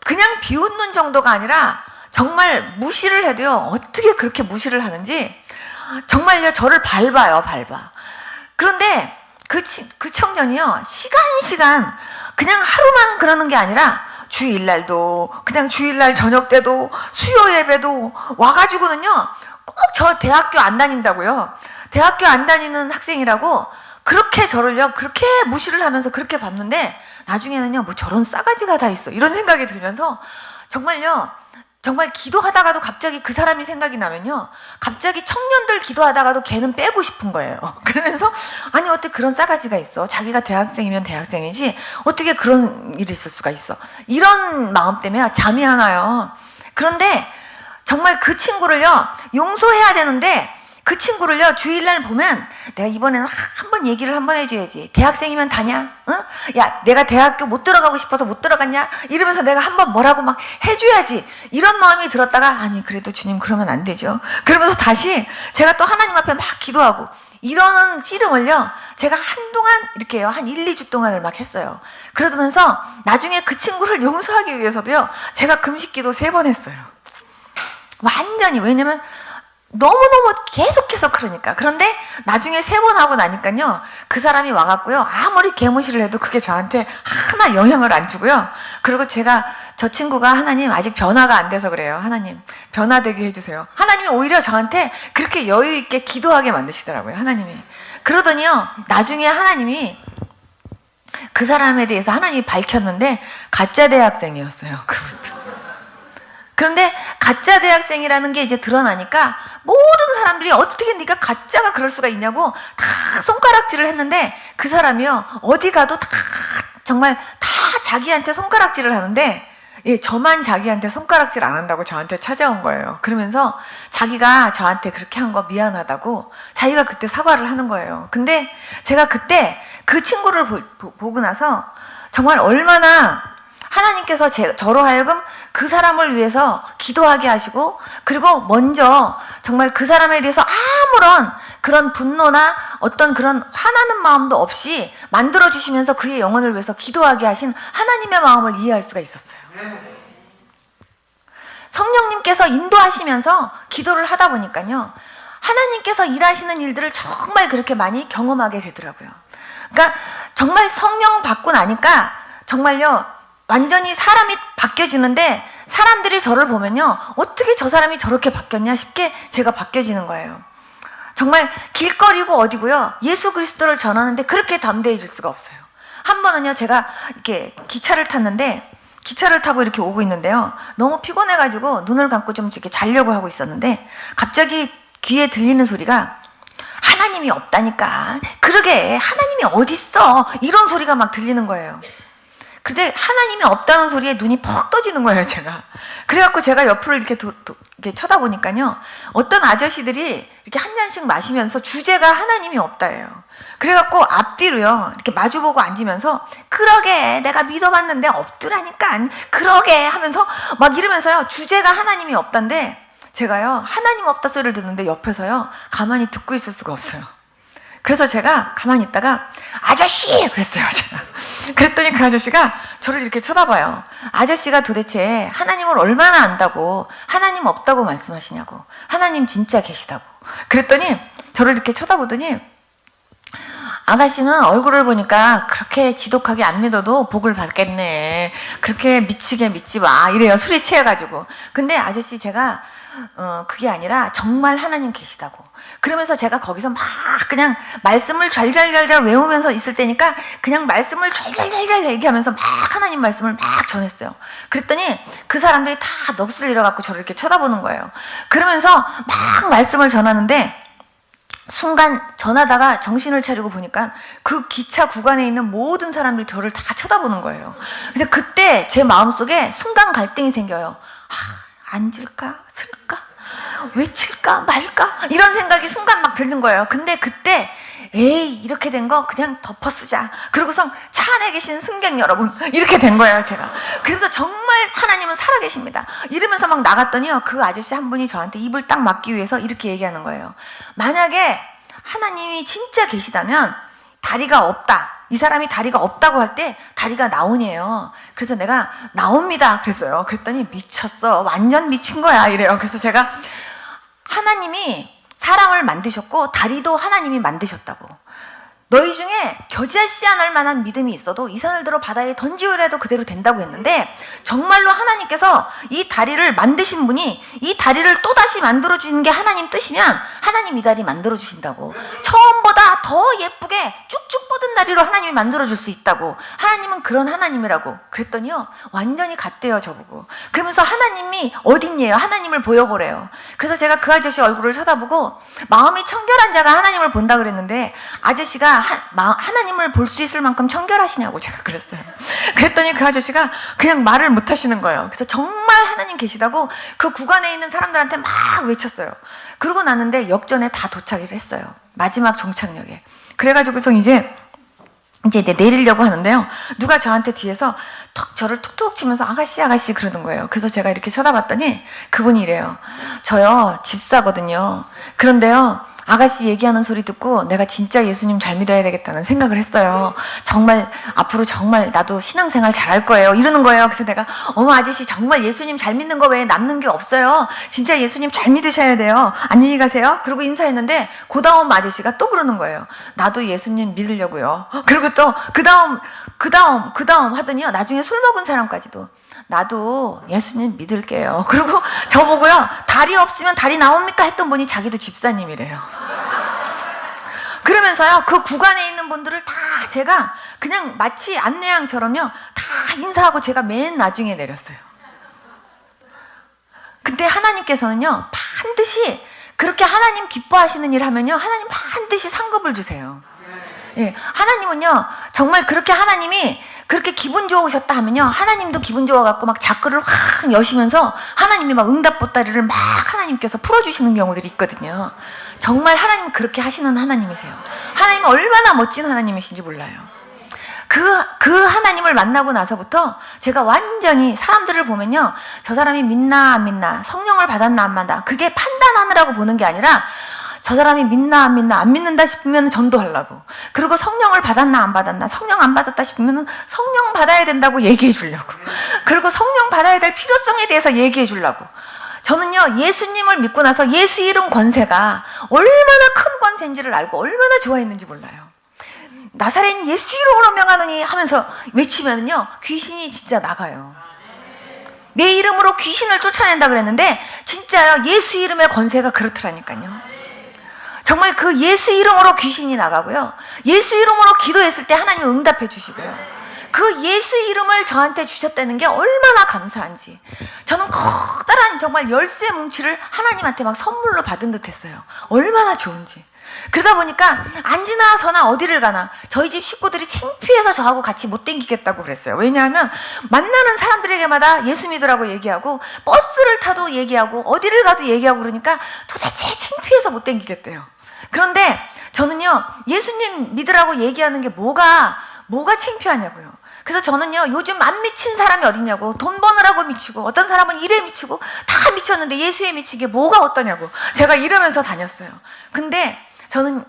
그냥 비웃는 정도가 아니라 정말 무시를 해도요. 어떻게 그렇게 무시를 하는지 정말요. 저를 밟아요. 그런데 그 청년이요. 시간 그냥 하루만 그러는 게 아니라 주일날도 그냥 주일날 저녁 때도 수요 예배도 와가지고는요. 꼭 저 대학교 안 다닌다고요. 대학교 안 다니는 학생이라고 그렇게 저를요. 그렇게 무시를 하면서 그렇게 밟는데 나중에는요. 뭐 저런 싸가지가 다 있어. 이런 생각이 들면서 정말요. 정말 기도하다가도 갑자기 그 사람이 생각이 나면요. 갑자기 청년들 기도하다가도 걔는 빼고 싶은 거예요. 그러면서 아니 어떻게 그런 싸가지가 있어. 자기가 대학생이면 대학생이지 어떻게 그런 일이 있을 수가 있어. 이런 마음 때문에 잠이 안 와요. 그런데 정말 그 친구를요. 용서해야 되는데 그 친구를요. 주일날 보면 내가 이번에는 한번 얘기를 한번 해줘야지. 대학생이면 다냐? 응? 야, 내가 대학교 못 들어가고 싶어서 못 들어갔냐? 이러면서 내가 한번 뭐라고 막 해줘야지. 이런 마음이 들었다가 아니 그래도 주님 그러면 안 되죠. 그러면서 다시 제가 또 하나님 앞에 막 기도하고 이러는 씨름을요. 제가 한동안 이렇게요. 한 1, 2주 동안을 막 했어요. 그러면서 나중에 그 친구를 용서하기 위해서도요. 제가 금식기도 3번 했어요. 완전히. 왜냐면 너무너무 계속해서 그러니까. 그런데 나중에 3번 하고 나니까요. 그 사람이 와갖고요. 아무리 개무시를 해도 그게 저한테 하나 영향을 안 주고요. 그리고 제가 저 친구가 하나님 아직 변화가 안 돼서 그래요. 하나님 변화되게 해주세요. 하나님이 오히려 저한테 그렇게 여유 있게 기도하게 만드시더라고요. 하나님이. 그러더니요. 나중에 하나님이 그 사람에 대해서 하나님이 밝혔는데 가짜 대학생이었어요. 그것도. 그런데 가짜 대학생이라는 게 이제 드러나니까 모든 사람들이 어떻게 네가 가짜가 그럴 수가 있냐고 다 손가락질을 했는데 그 사람이요. 어디 가도 다 정말 다 자기한테 손가락질을 하는데 예, 저만 자기한테 손가락질 안 한다고 저한테 찾아온 거예요. 그러면서 자기가 저한테 그렇게 한 거 미안하다고 자기가 그때 사과를 하는 거예요. 근데 제가 그때 그 친구를 보고 나서 정말 얼마나 하나님께서 저로 하여금 그 사람을 위해서 기도하게 하시고 그리고 먼저 정말 그 사람에 대해서 아무런 그런 분노나 어떤 그런 화나는 마음도 없이 만들어주시면서 그의 영혼을 위해서 기도하게 하신 하나님의 마음을 이해할 수가 있었어요. 성령님께서 인도하시면서 기도를 하다 보니까요. 하나님께서 일하시는 일들을 정말 그렇게 많이 경험하게 되더라고요. 그러니까 정말 성령 받고 나니까 정말요. 완전히 사람이 바뀌어지는데 사람들이 저를 보면요. 어떻게 저 사람이 저렇게 바뀌었냐 싶게 제가 바뀌어지는 거예요. 정말 길거리고 어디고요. 예수 그리스도를 전하는데 그렇게 담대해질 수가 없어요. 한 번은요. 제가 이렇게 기차를 탔는데 기차를 타고 이렇게 오고 있는데요. 너무 피곤해가지고 눈을 감고 좀 이렇게 자려고 하고 있었는데 갑자기 귀에 들리는 소리가 하나님이 없다니까. 그러게 하나님이 어딨어. 이런 소리가 막 들리는 거예요. 근데 하나님이 없다는 소리에 눈이 퍽 떠지는 거예요, 제가. 그래갖고 제가 옆으로 이렇게 쳐다보니까요. 어떤 아저씨들이 이렇게 한 잔씩 마시면서 주제가 하나님이 없다예요. 그래갖고 앞뒤로요. 이렇게 마주보고 앉으면서 그러게 내가 믿어봤는데 없더라니까. 그러게 하면서 막 이러면서요. 주제가 하나님이 없단데 제가요. 하나님 없다 소리를 듣는데 옆에서요. 가만히 듣고 있을 수가 없어요. 그래서 제가 가만히 있다가 아저씨! 그랬어요. 제가. 그랬더니 그 아저씨가 저를 이렇게 쳐다봐요. 아저씨가 도대체 하나님을 얼마나 안다고 하나님 없다고 말씀하시냐고. 하나님 진짜 계시다고. 그랬더니 저를 이렇게 쳐다보더니 아가씨는 얼굴을 보니까 그렇게 지독하게 안 믿어도 복을 받겠네. 그렇게 미치게 믿지 마. 이래요. 술에 취해가지고. 근데 아저씨 제가 그게 아니라 정말 하나님 계시다고. 그러면서 제가 거기서 막 그냥 말씀을 잘잘잘잘 외우면서 있을 때니까 그냥 말씀을 잘잘잘잘 얘기하면서 막 하나님 말씀을 막 전했어요. 그랬더니 그 사람들이 다 넋을 잃어갖고 저를 이렇게 쳐다보는 거예요. 그러면서 막 말씀을 전하는데 순간 전하다가 정신을 차리고 보니까 그 기차 구간에 있는 모든 사람들이 저를 다 쳐다보는 거예요. 근데 그때 제 마음속에 순간 갈등이 생겨요. 앉을까? 설까? 외칠까? 말까? 이런 생각이 순간 막 드는 거예요. 근데 그때 에이 이렇게 된 거 그냥 덮어 쓰자. 그러고선 차 안에 계신 승객 여러분 이렇게 된 거예요 제가. 그래서 정말 하나님은 살아계십니다 이러면서 막 나갔더니요, 그 아저씨 한 분이 저한테 입을 딱 막기 위해서 이렇게 얘기하는 거예요. 만약에 하나님이 진짜 계시다면 다리가 없다, 이 사람이 다리가 없다고 할 때 다리가 나오네요. 그래서 내가 나옵니다 그랬어요. 그랬더니 미쳤어, 완전 미친 거야 이래요. 그래서 제가 하나님이 사람을 만드셨고 다리도 하나님이 만드셨다고, 너희 중에 겨자씨 않을 만한 믿음이 있어도 이 산을 들어 바다에 던지우려도 그대로 된다고 했는데, 정말로 하나님께서 이 다리를 만드신 분이 이 다리를 또다시 만들어주는 게 하나님 뜻이면 하나님 이 다리 만들어주신다고, 처음보다 더 예쁘게 쭉쭉 뻗은 다리로 하나님이 만들어줄 수 있다고, 하나님은 그런 하나님이라고 그랬더니요, 완전히 갔대요 저보고. 그러면서 하나님이 어딨니에요, 하나님을 보여보래요. 그래서 제가 그 아저씨 얼굴을 쳐다보고 마음이 청결한 자가 하나님을 본다 그랬는데, 아저씨가 하나님을 볼 수 있을 만큼 청결하시냐고 제가 그랬어요. 그랬더니 그 아저씨가 그냥 말을 못 하시는 거예요. 그래서 정말 하나님 계시다고 그 구간에 있는 사람들한테 막 외쳤어요. 그러고 났는데 역전에 다 도착을 했어요, 마지막 종착역에. 그래가지고서 이제 내리려고 하는데요, 누가 저한테 뒤에서 저를 툭툭 치면서 아가씨 아가씨 그러는 거예요. 그래서 제가 이렇게 쳐다봤더니 그분이 이래요. 저요 집사거든요. 그런데요, 아가씨 얘기하는 소리 듣고 내가 진짜 예수님 잘 믿어야 되겠다는 생각을 했어요. 정말 앞으로 정말 나도 신앙생활 잘할 거예요 이러는 거예요. 그래서 내가 어머 아저씨 정말 예수님 잘 믿는 거 외에 남는 게 없어요, 진짜 예수님 잘 믿으셔야 돼요, 안녕히 가세요 그러고 인사했는데, 그 다음 아저씨가 또 그러는 거예요. 나도 예수님 믿으려고요. 그리고 또 그 다음 하더니요, 나중에 술 먹은 사람까지도 나도 예수님 믿을게요. 그리고 저보고요, 다리 없으면 다리 나옵니까 했던 분이 자기도 집사님이래요. 그러면서요, 그 구간에 있는 분들을 다 제가 그냥 마치 안내양처럼요 다 인사하고 제가 맨 나중에 내렸어요. 근데 하나님께서는요 반드시 그렇게 하나님 기뻐하시는 일 하면요, 하나님 반드시 상급을 주세요. 예, 하나님은요 정말 그렇게 하나님이 그렇게 기분 좋으셨다 하면요, 하나님도 기분 좋아갖고 막 자크를 확 여시면서 하나님이 막 응답 보따리를 막 하나님께서 풀어주시는 경우들이 있거든요. 정말 하나님 그렇게 하시는 하나님이세요. 하나님은 얼마나 멋진 하나님이신지 몰라요. 그 하나님을 만나고 나서부터 제가 완전히 사람들을 보면요, 저 사람이 믿나 안 믿나, 성령을 받았나 안 받나, 그게 판단하느라고 보는 게 아니라 저 사람이 믿나 안 믿나, 안 믿는다 싶으면 전도하려고, 그리고 성령을 받았나 안 받았나, 성령 안 받았다 싶으면 성령 받아야 된다고 얘기해 주려고, 그리고 성령 받아야 될 필요성에 대해서 얘기해 주려고. 저는요 예수님을 믿고 나서 예수 이름 권세가 얼마나 큰 권세인지를 알고 얼마나 좋아했는지 몰라요. 나사렛 예수 이름으로 명하노니 하면서 외치면요 귀신이 진짜 나가요. 내 이름으로 귀신을 쫓아낸다 그랬는데 진짜요, 예수 이름의 권세가 그렇더라니까요. 정말 그 예수 이름으로 귀신이 나가고요, 예수 이름으로 기도했을 때 하나님이 응답해 주시고요, 그 예수 이름을 저한테 주셨다는 게 얼마나 감사한지, 저는 커다란 정말 열쇠 뭉치를 하나님한테 막 선물로 받은 듯 했어요. 얼마나 좋은지. 그러다 보니까 앉으나 서나 어디를 가나 저희 집 식구들이 창피해서 저하고 같이 못 댕기겠다고 그랬어요. 왜냐하면 만나는 사람들에게마다 예수 믿으라고 얘기하고, 버스를 타도 얘기하고, 어디를 가도 얘기하고, 그러니까 도대체 창피해서 못 댕기겠대요. 그런데 저는요 예수님 믿으라고 얘기하는 게 뭐가 창피하냐고요. 그래서 저는요 요즘 안 미친 사람이 어딨냐고, 돈 버느라고 미치고, 어떤 사람은 일에 미치고, 다 미쳤는데 예수에 미친 게 뭐가 어떠냐고 제가 이러면서 다녔어요. 근데 저는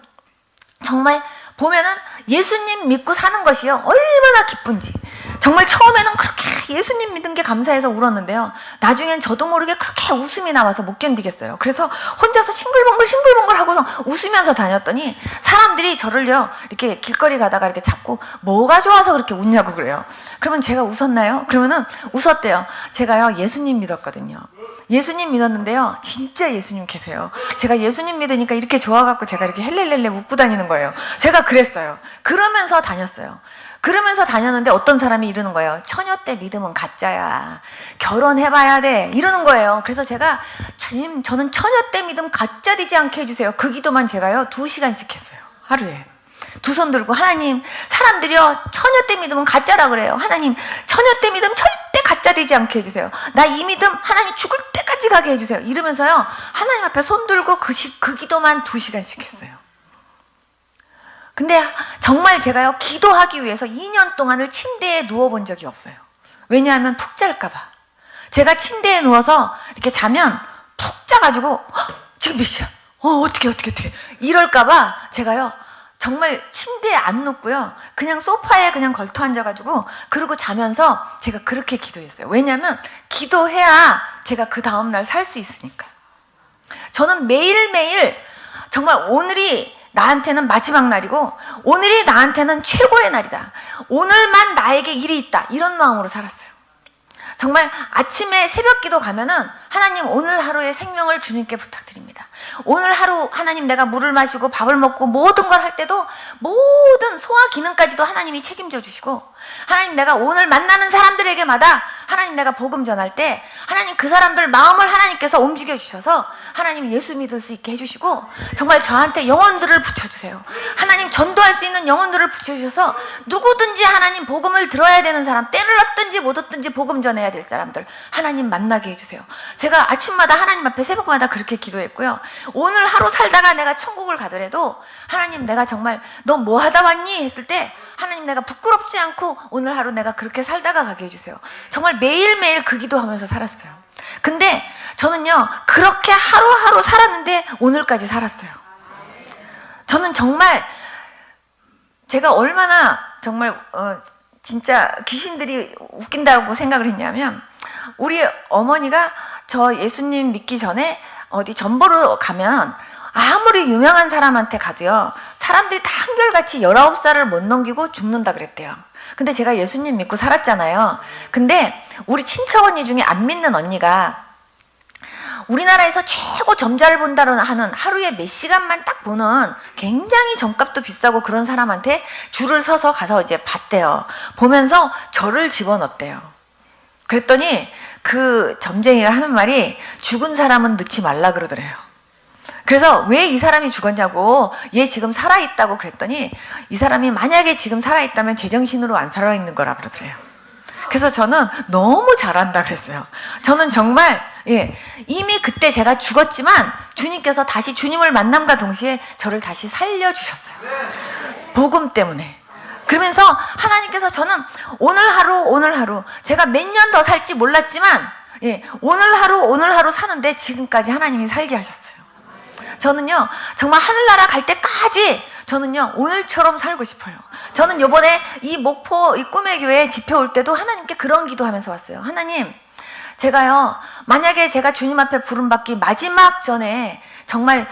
정말 보면은 예수님 믿고 사는 것이요 얼마나 기쁜지, 정말 처음에는 그렇게 예수님 믿은 게 감사해서 울었는데요, 나중엔 저도 모르게 그렇게 웃음이 나와서 못 견디겠어요. 그래서 혼자서 싱글벙글 하고서 웃으면서 다녔더니 사람들이 저를요 이렇게 길거리 가다가 이렇게 잡고 뭐가 좋아서 그렇게 웃냐고 그래요. 그러면 제가 웃었나요? 그러면은 웃었대요. 제가요 예수님 믿었거든요. 예수님 믿었는데요 진짜 예수님 계세요. 제가 예수님 믿으니까 이렇게 좋아갖고 제가 이렇게 헬렐렐레 웃고 다니는 거예요. 제가 그랬어요. 그러면서 다녔어요. 그러면서 다녔는데 어떤 사람이 이러는 거예요. 처녀 때 믿음은 가짜야, 결혼해봐야 돼, 이러는 거예요. 그래서 제가 주님 저는 처녀 때 믿음 가짜 되지 않게 해주세요. 그 기도만 제가요 2시간씩 했어요. 하루에 두 손 들고, 하나님 사람들이요 처녀 때 믿음은 가짜라 그래요. 하나님 처녀 때 믿음 절대 가짜 되지 않게 해주세요. 나 이 믿음 하나님 죽을 때까지 가게 해주세요. 이러면서요 하나님 앞에 손 들고 그 기도만 2시간씩 했어요. 근데 정말 제가요, 기도하기 위해서 2년 동안을 침대에 누워본 적이 없어요. 왜냐하면 푹 잘까봐. 제가 침대에 누워서 이렇게 자면 푹 자가지고 지금 몇 시야? 어떻게 이럴까봐 제가요, 정말 침대에 안 눕고요, 그냥 소파에 그냥 걸터 앉아가지고 그러고 자면서 제가 그렇게 기도했어요. 왜냐하면 기도해야 제가 그 다음날 살 수 있으니까. 저는 매일매일 정말 오늘이 나한테는 마지막 날이고 오늘이 나한테는 최고의 날이다, 오늘만 나에게 일이 있다, 이런 마음으로 살았어요. 정말 아침에 새벽기도 가면은 하나님, 오늘 하루의 생명을 주님께 부탁드립니다. 오늘 하루 하나님, 내가 물을 마시고 밥을 먹고 모든 걸 할 때도 모든 소화 기능까지도 하나님이 책임져 주시고, 하나님, 내가 오늘 만나는 사람들에게마다 하나님, 내가 복음 전할 때 하나님, 그 사람들 마음을 하나님께서 움직여 주셔서 하나님 예수 믿을 수 있게 해주시고, 정말 저한테 영혼들을 붙여주세요. 하나님, 전도할 수 있는 영혼들을 붙여주셔서 누구든지 하나님 복음을 들어야 되는 사람, 때를 얻든지 못 얻든지 복음 전해야 될 사람들 하나님 만나게 해주세요. 제가 아침마다 하나님 앞에 새벽마다 그렇게 기도했고요. 오늘 하루 살다가 내가 천국을 가더라도 하나님, 내가 정말 너 뭐 하다 왔니? 했을 때 하나님, 내가 부끄럽지 않고 오늘 하루 내가 그렇게 살다가 가게 해주세요. 정말 매일매일 그 기도하면서 살았어요. 근데 저는요, 그렇게 하루하루 살았는데 오늘까지 살았어요. 저는 정말 제가 얼마나 정말 진짜 귀신들이 웃긴다고 생각을 했냐면, 우리 어머니가 저 예수님 믿기 전에 어디 전보로 가면 아무리 유명한 사람한테 가도요, 사람들이 다 한결같이 19살을 못 넘기고 죽는다 그랬대요. 근데 제가 예수님 믿고 살았잖아요. 근데 우리 친척 언니 중에 안 믿는 언니가 우리나라에서 최고 점자를 본다는 하는 하루에 몇 시간만 딱 보는 굉장히 점값도 비싸고 그런 사람한테 줄을 서서 가서 이제 봤대요. 보면서 저를 집어넣었대요. 그랬더니 그 점쟁이가 하는 말이, 죽은 사람은 넣지 말라 그러더래요. 그래서 왜 이 사람이 죽었냐고, 얘 지금 살아있다고 그랬더니, 이 사람이 만약에 지금 살아있다면 제정신으로 안 살아있는 거라 그러더래요. 그래서 저는 너무 잘한다 그랬어요. 저는 정말 이미 그때 제가 죽었지만 주님께서 다시 주님을 만남과 동시에 저를 다시 살려주셨어요. 복음 때문에. 그러면서 하나님께서 저는 오늘 하루 제가 몇 년 더 살지 몰랐지만 오늘 하루 사는데 지금까지 하나님이 살게 하셨어요. 저는요, 정말 하늘나라 갈 때까지 저는요, 오늘처럼 살고 싶어요. 저는 요번에 이 목포 이 꿈의 교회 집회 올 때도 하나님께 그런 기도하면서 왔어요. 하나님, 제가요, 만약에 제가 주님 앞에 부름받기 마지막 전에 정말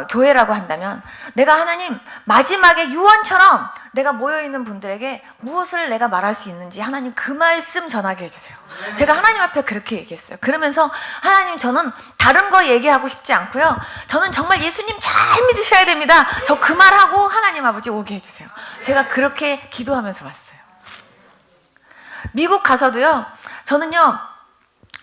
교회라고 한다면, 내가 하나님 마지막에 유언처럼 내가 모여있는 분들에게 무엇을 내가 말할 수 있는지 하나님 그 말씀 전하게 해주세요. 제가 하나님 앞에 그렇게 얘기했어요. 그러면서 하나님, 저는 다른 거 얘기하고 싶지 않고요, 저는 정말 예수님 잘 믿으셔야 됩니다. 저 그 말하고 하나님 아버지 오게 해주세요. 제가 그렇게 기도하면서 왔어요. 미국 가서도요, 저는요,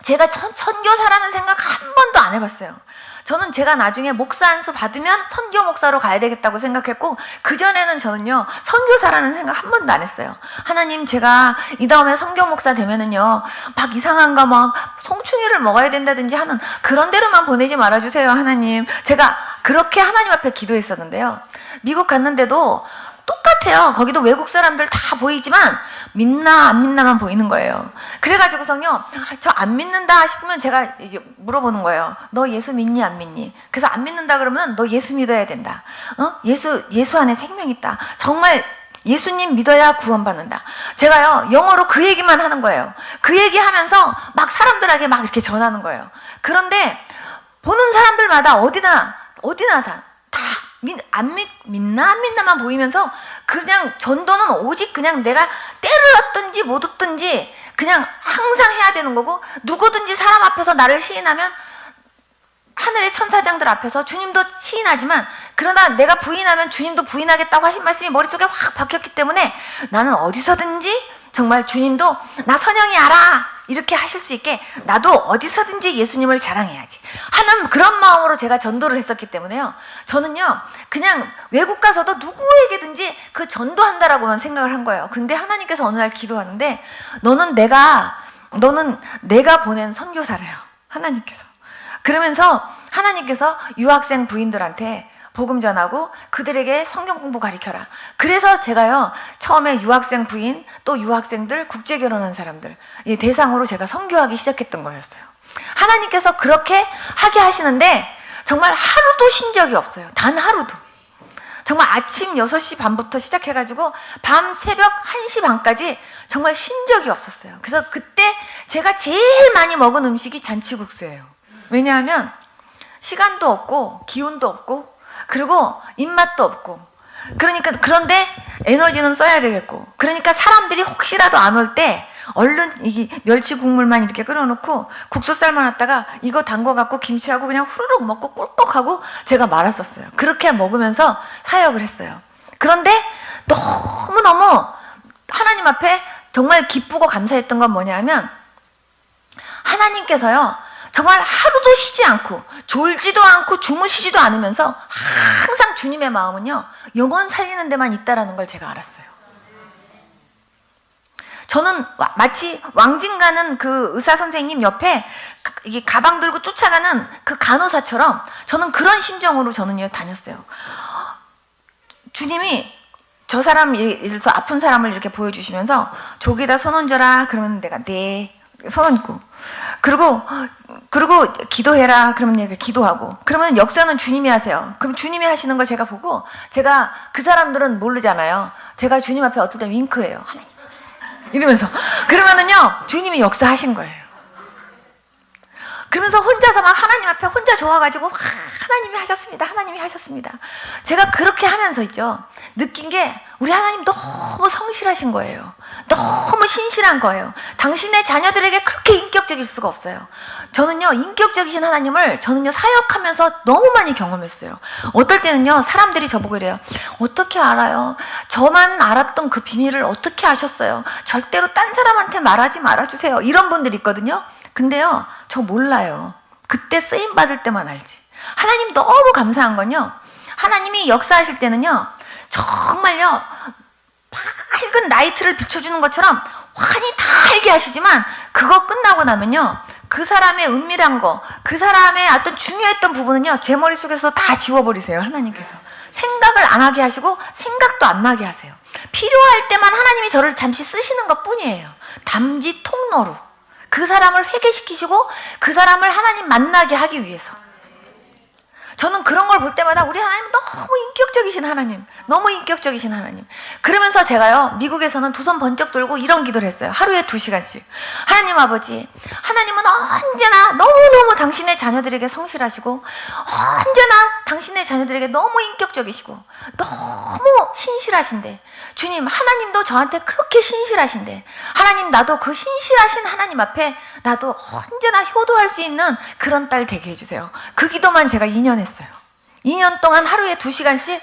제가 선교사라는 생각 한 번도 안 해봤어요. 저는 제가 나중에 목사 안수 받으면 선교 목사로 가야 되겠다고 생각했고, 그전에는 저는요, 선교사라는 생각 한 번도 안 했어요. 하나님, 제가 이 다음에 선교 목사 되면은요, 막 이상한 거 막 송충이를 먹어야 된다든지 하는 그런 데로만 보내지 말아주세요, 하나님. 제가 그렇게 하나님 앞에 기도했었는데요. 미국 갔는데도 똑같아요. 거기도 외국 사람들 다 보이지만 믿나 안 믿나만 보이는 거예요. 그래가지고서요, 저 안 믿는다 싶으면 제가 이게 물어보는 거예요. 너 예수 믿니 안 믿니? 그래서 안 믿는다 그러면 너 예수 믿어야 된다. 예수 안에 생명 있다. 정말 예수님 믿어야 구원받는다. 제가요, 영어로 그 얘기만 하는 거예요. 그 얘기하면서 막 사람들에게 막 이렇게 전하는 거예요. 그런데 보는 사람들마다 어디나 다 믿나 안 믿나만 보이면서, 그냥 전도는 오직 그냥 내가 때를 얻든지 못 얻든지 그냥 항상 해야 되는 거고, 누구든지 사람 앞에서 나를 시인하면 하늘의 천사장들 앞에서 주님도 시인하지만, 그러나 내가 부인하면 주님도 부인하겠다고 하신 말씀이 머릿속에 확 박혔기 때문에 나는 어디서든지 정말 주님도 나 선영이 알아 이렇게 하실 수 있게 나도 어디서든지 예수님을 자랑해야지 하는 그런 마음으로 제가 전도를 했었기 때문에요, 저는요, 그냥 외국 가서도 누구에게든지 그 전도한다라고만 생각을 한 거예요. 근데 하나님께서 어느 날 기도하는데, 너는 내가 보낸 선교사래요, 하나님께서. 그러면서 하나님께서 유학생 부인들한테 복음 전하고 그들에게 성경 공부 가르쳐라. 그래서 제가요 처음에 유학생 부인 또 유학생들 국제 결혼한 사람들 대상으로 제가 선교하기 시작했던 거였어요. 하나님께서 그렇게 하게 하시는데 정말 하루도 쉰 적이 없어요. 단 하루도. 정말 아침 6시 반부터 시작해가지고 밤 새벽 1시 반까지 정말 쉰 적이 없었어요. 그래서 그때 제가 제일 많이 먹은 음식이 잔치국수예요. 왜냐하면 시간도 없고 기운도 없고 그리고 입맛도 없고 그런데 에너지는 써야 되겠고 그러니까 사람들이 혹시라도 안 올 때 얼른 이 멸치 국물만 이렇게 끓여놓고 국수 삶아놨다가 이거 담궈갖고 김치하고 그냥 후루룩 먹고 꿀꺽하고 제가 말았었어요. 그렇게 먹으면서 사역을 했어요. 그런데 너무너무 하나님 앞에 정말 기쁘고 감사했던 건 뭐냐면 하나님께서요 정말 하루도 쉬지 않고 졸지도 않고 주무시지도 않으면서 항상 주님의 마음은요 영혼 살리는 데만 있다라는 걸 제가 알았어요. 저는 마치 왕진 가는 그 의사 선생님 옆에 이게 가방 들고 쫓아가는 그 간호사처럼 저는 그런 심정으로 저는요 다녔어요. 주님이 저 사람 예를 들어서 아픈 사람을 이렇게 보여주시면서 저기다 손 얹어라 그러면 내가 네 손 얹고 그리고 기도해라 그러면 내가 기도하고 그러면 역사는 주님이 하세요. 그럼 주님이 하시는 걸 제가 보고 제가 그 사람들은 모르잖아요. 제가 주님 앞에 어떨 때 윙크해요. 하나님 이러면서 그러면은요 주님이 역사하신 거예요. 그러면서 혼자서 막 하나님 앞에 혼자 좋아가지고 하나님이 하셨습니다. 하나님이 하셨습니다. 제가 그렇게 하면서 있죠 느낀 게 우리 하나님 너무 성실하신 거예요. 너무 신실한 거예요. 당신의 자녀들에게 그렇게 인격적일 수가 없어요. 저는요 인격적이신 하나님을 저는요 사역하면서 너무 많이 경험했어요. 어떨 때는요 사람들이 저보고 이래요. 어떻게 알아요? 저만 알았던 그 비밀을 어떻게 아셨어요? 절대로 딴 사람한테 말하지 말아주세요. 이런 분들이 있거든요. 근데요 저 몰라요. 그때 쓰임 받을 때만 알지. 하나님 너무 감사한 건요 하나님이 역사하실 때는요 정말요 밝은 라이트를 비춰주는 것처럼 환히 다 알게 하시지만 그거 끝나고 나면요 그 사람의 은밀한 거 그 사람의 어떤 중요했던 부분은요 제 머릿속에서 다 지워버리세요. 하나님께서 생각을 안 하게 하시고 생각도 안 나게 하세요. 필요할 때만 하나님이 저를 잠시 쓰시는 것 뿐이에요. 담지 통로로 그 사람을 회개시키시고 그 사람을 하나님 만나게 하기 위해서. 저는 그런 걸 볼 때마다 우리 하나님 너무 인격적이신 하나님, 너무 인격적이신 하나님. 그러면서 제가요 미국에서는 두 손 번쩍 들고 이런 기도를 했어요. 하루에 2시간씩. 하나님 아버지, 하나님은 언제나 너무너무 당신의 자녀들에게 성실하시고 언제나 당신의 자녀들에게 너무 인격적이시고 너무 신실하신데 주님, 하나님도 저한테 그렇게 신실하신데 하나님, 나도 그 신실하신 하나님 앞에 나도 언제나 효도할 수 있는 그런 딸 되게 해주세요. 그 기도만 제가 2년 했어요. 2년 동안 하루에 2시간씩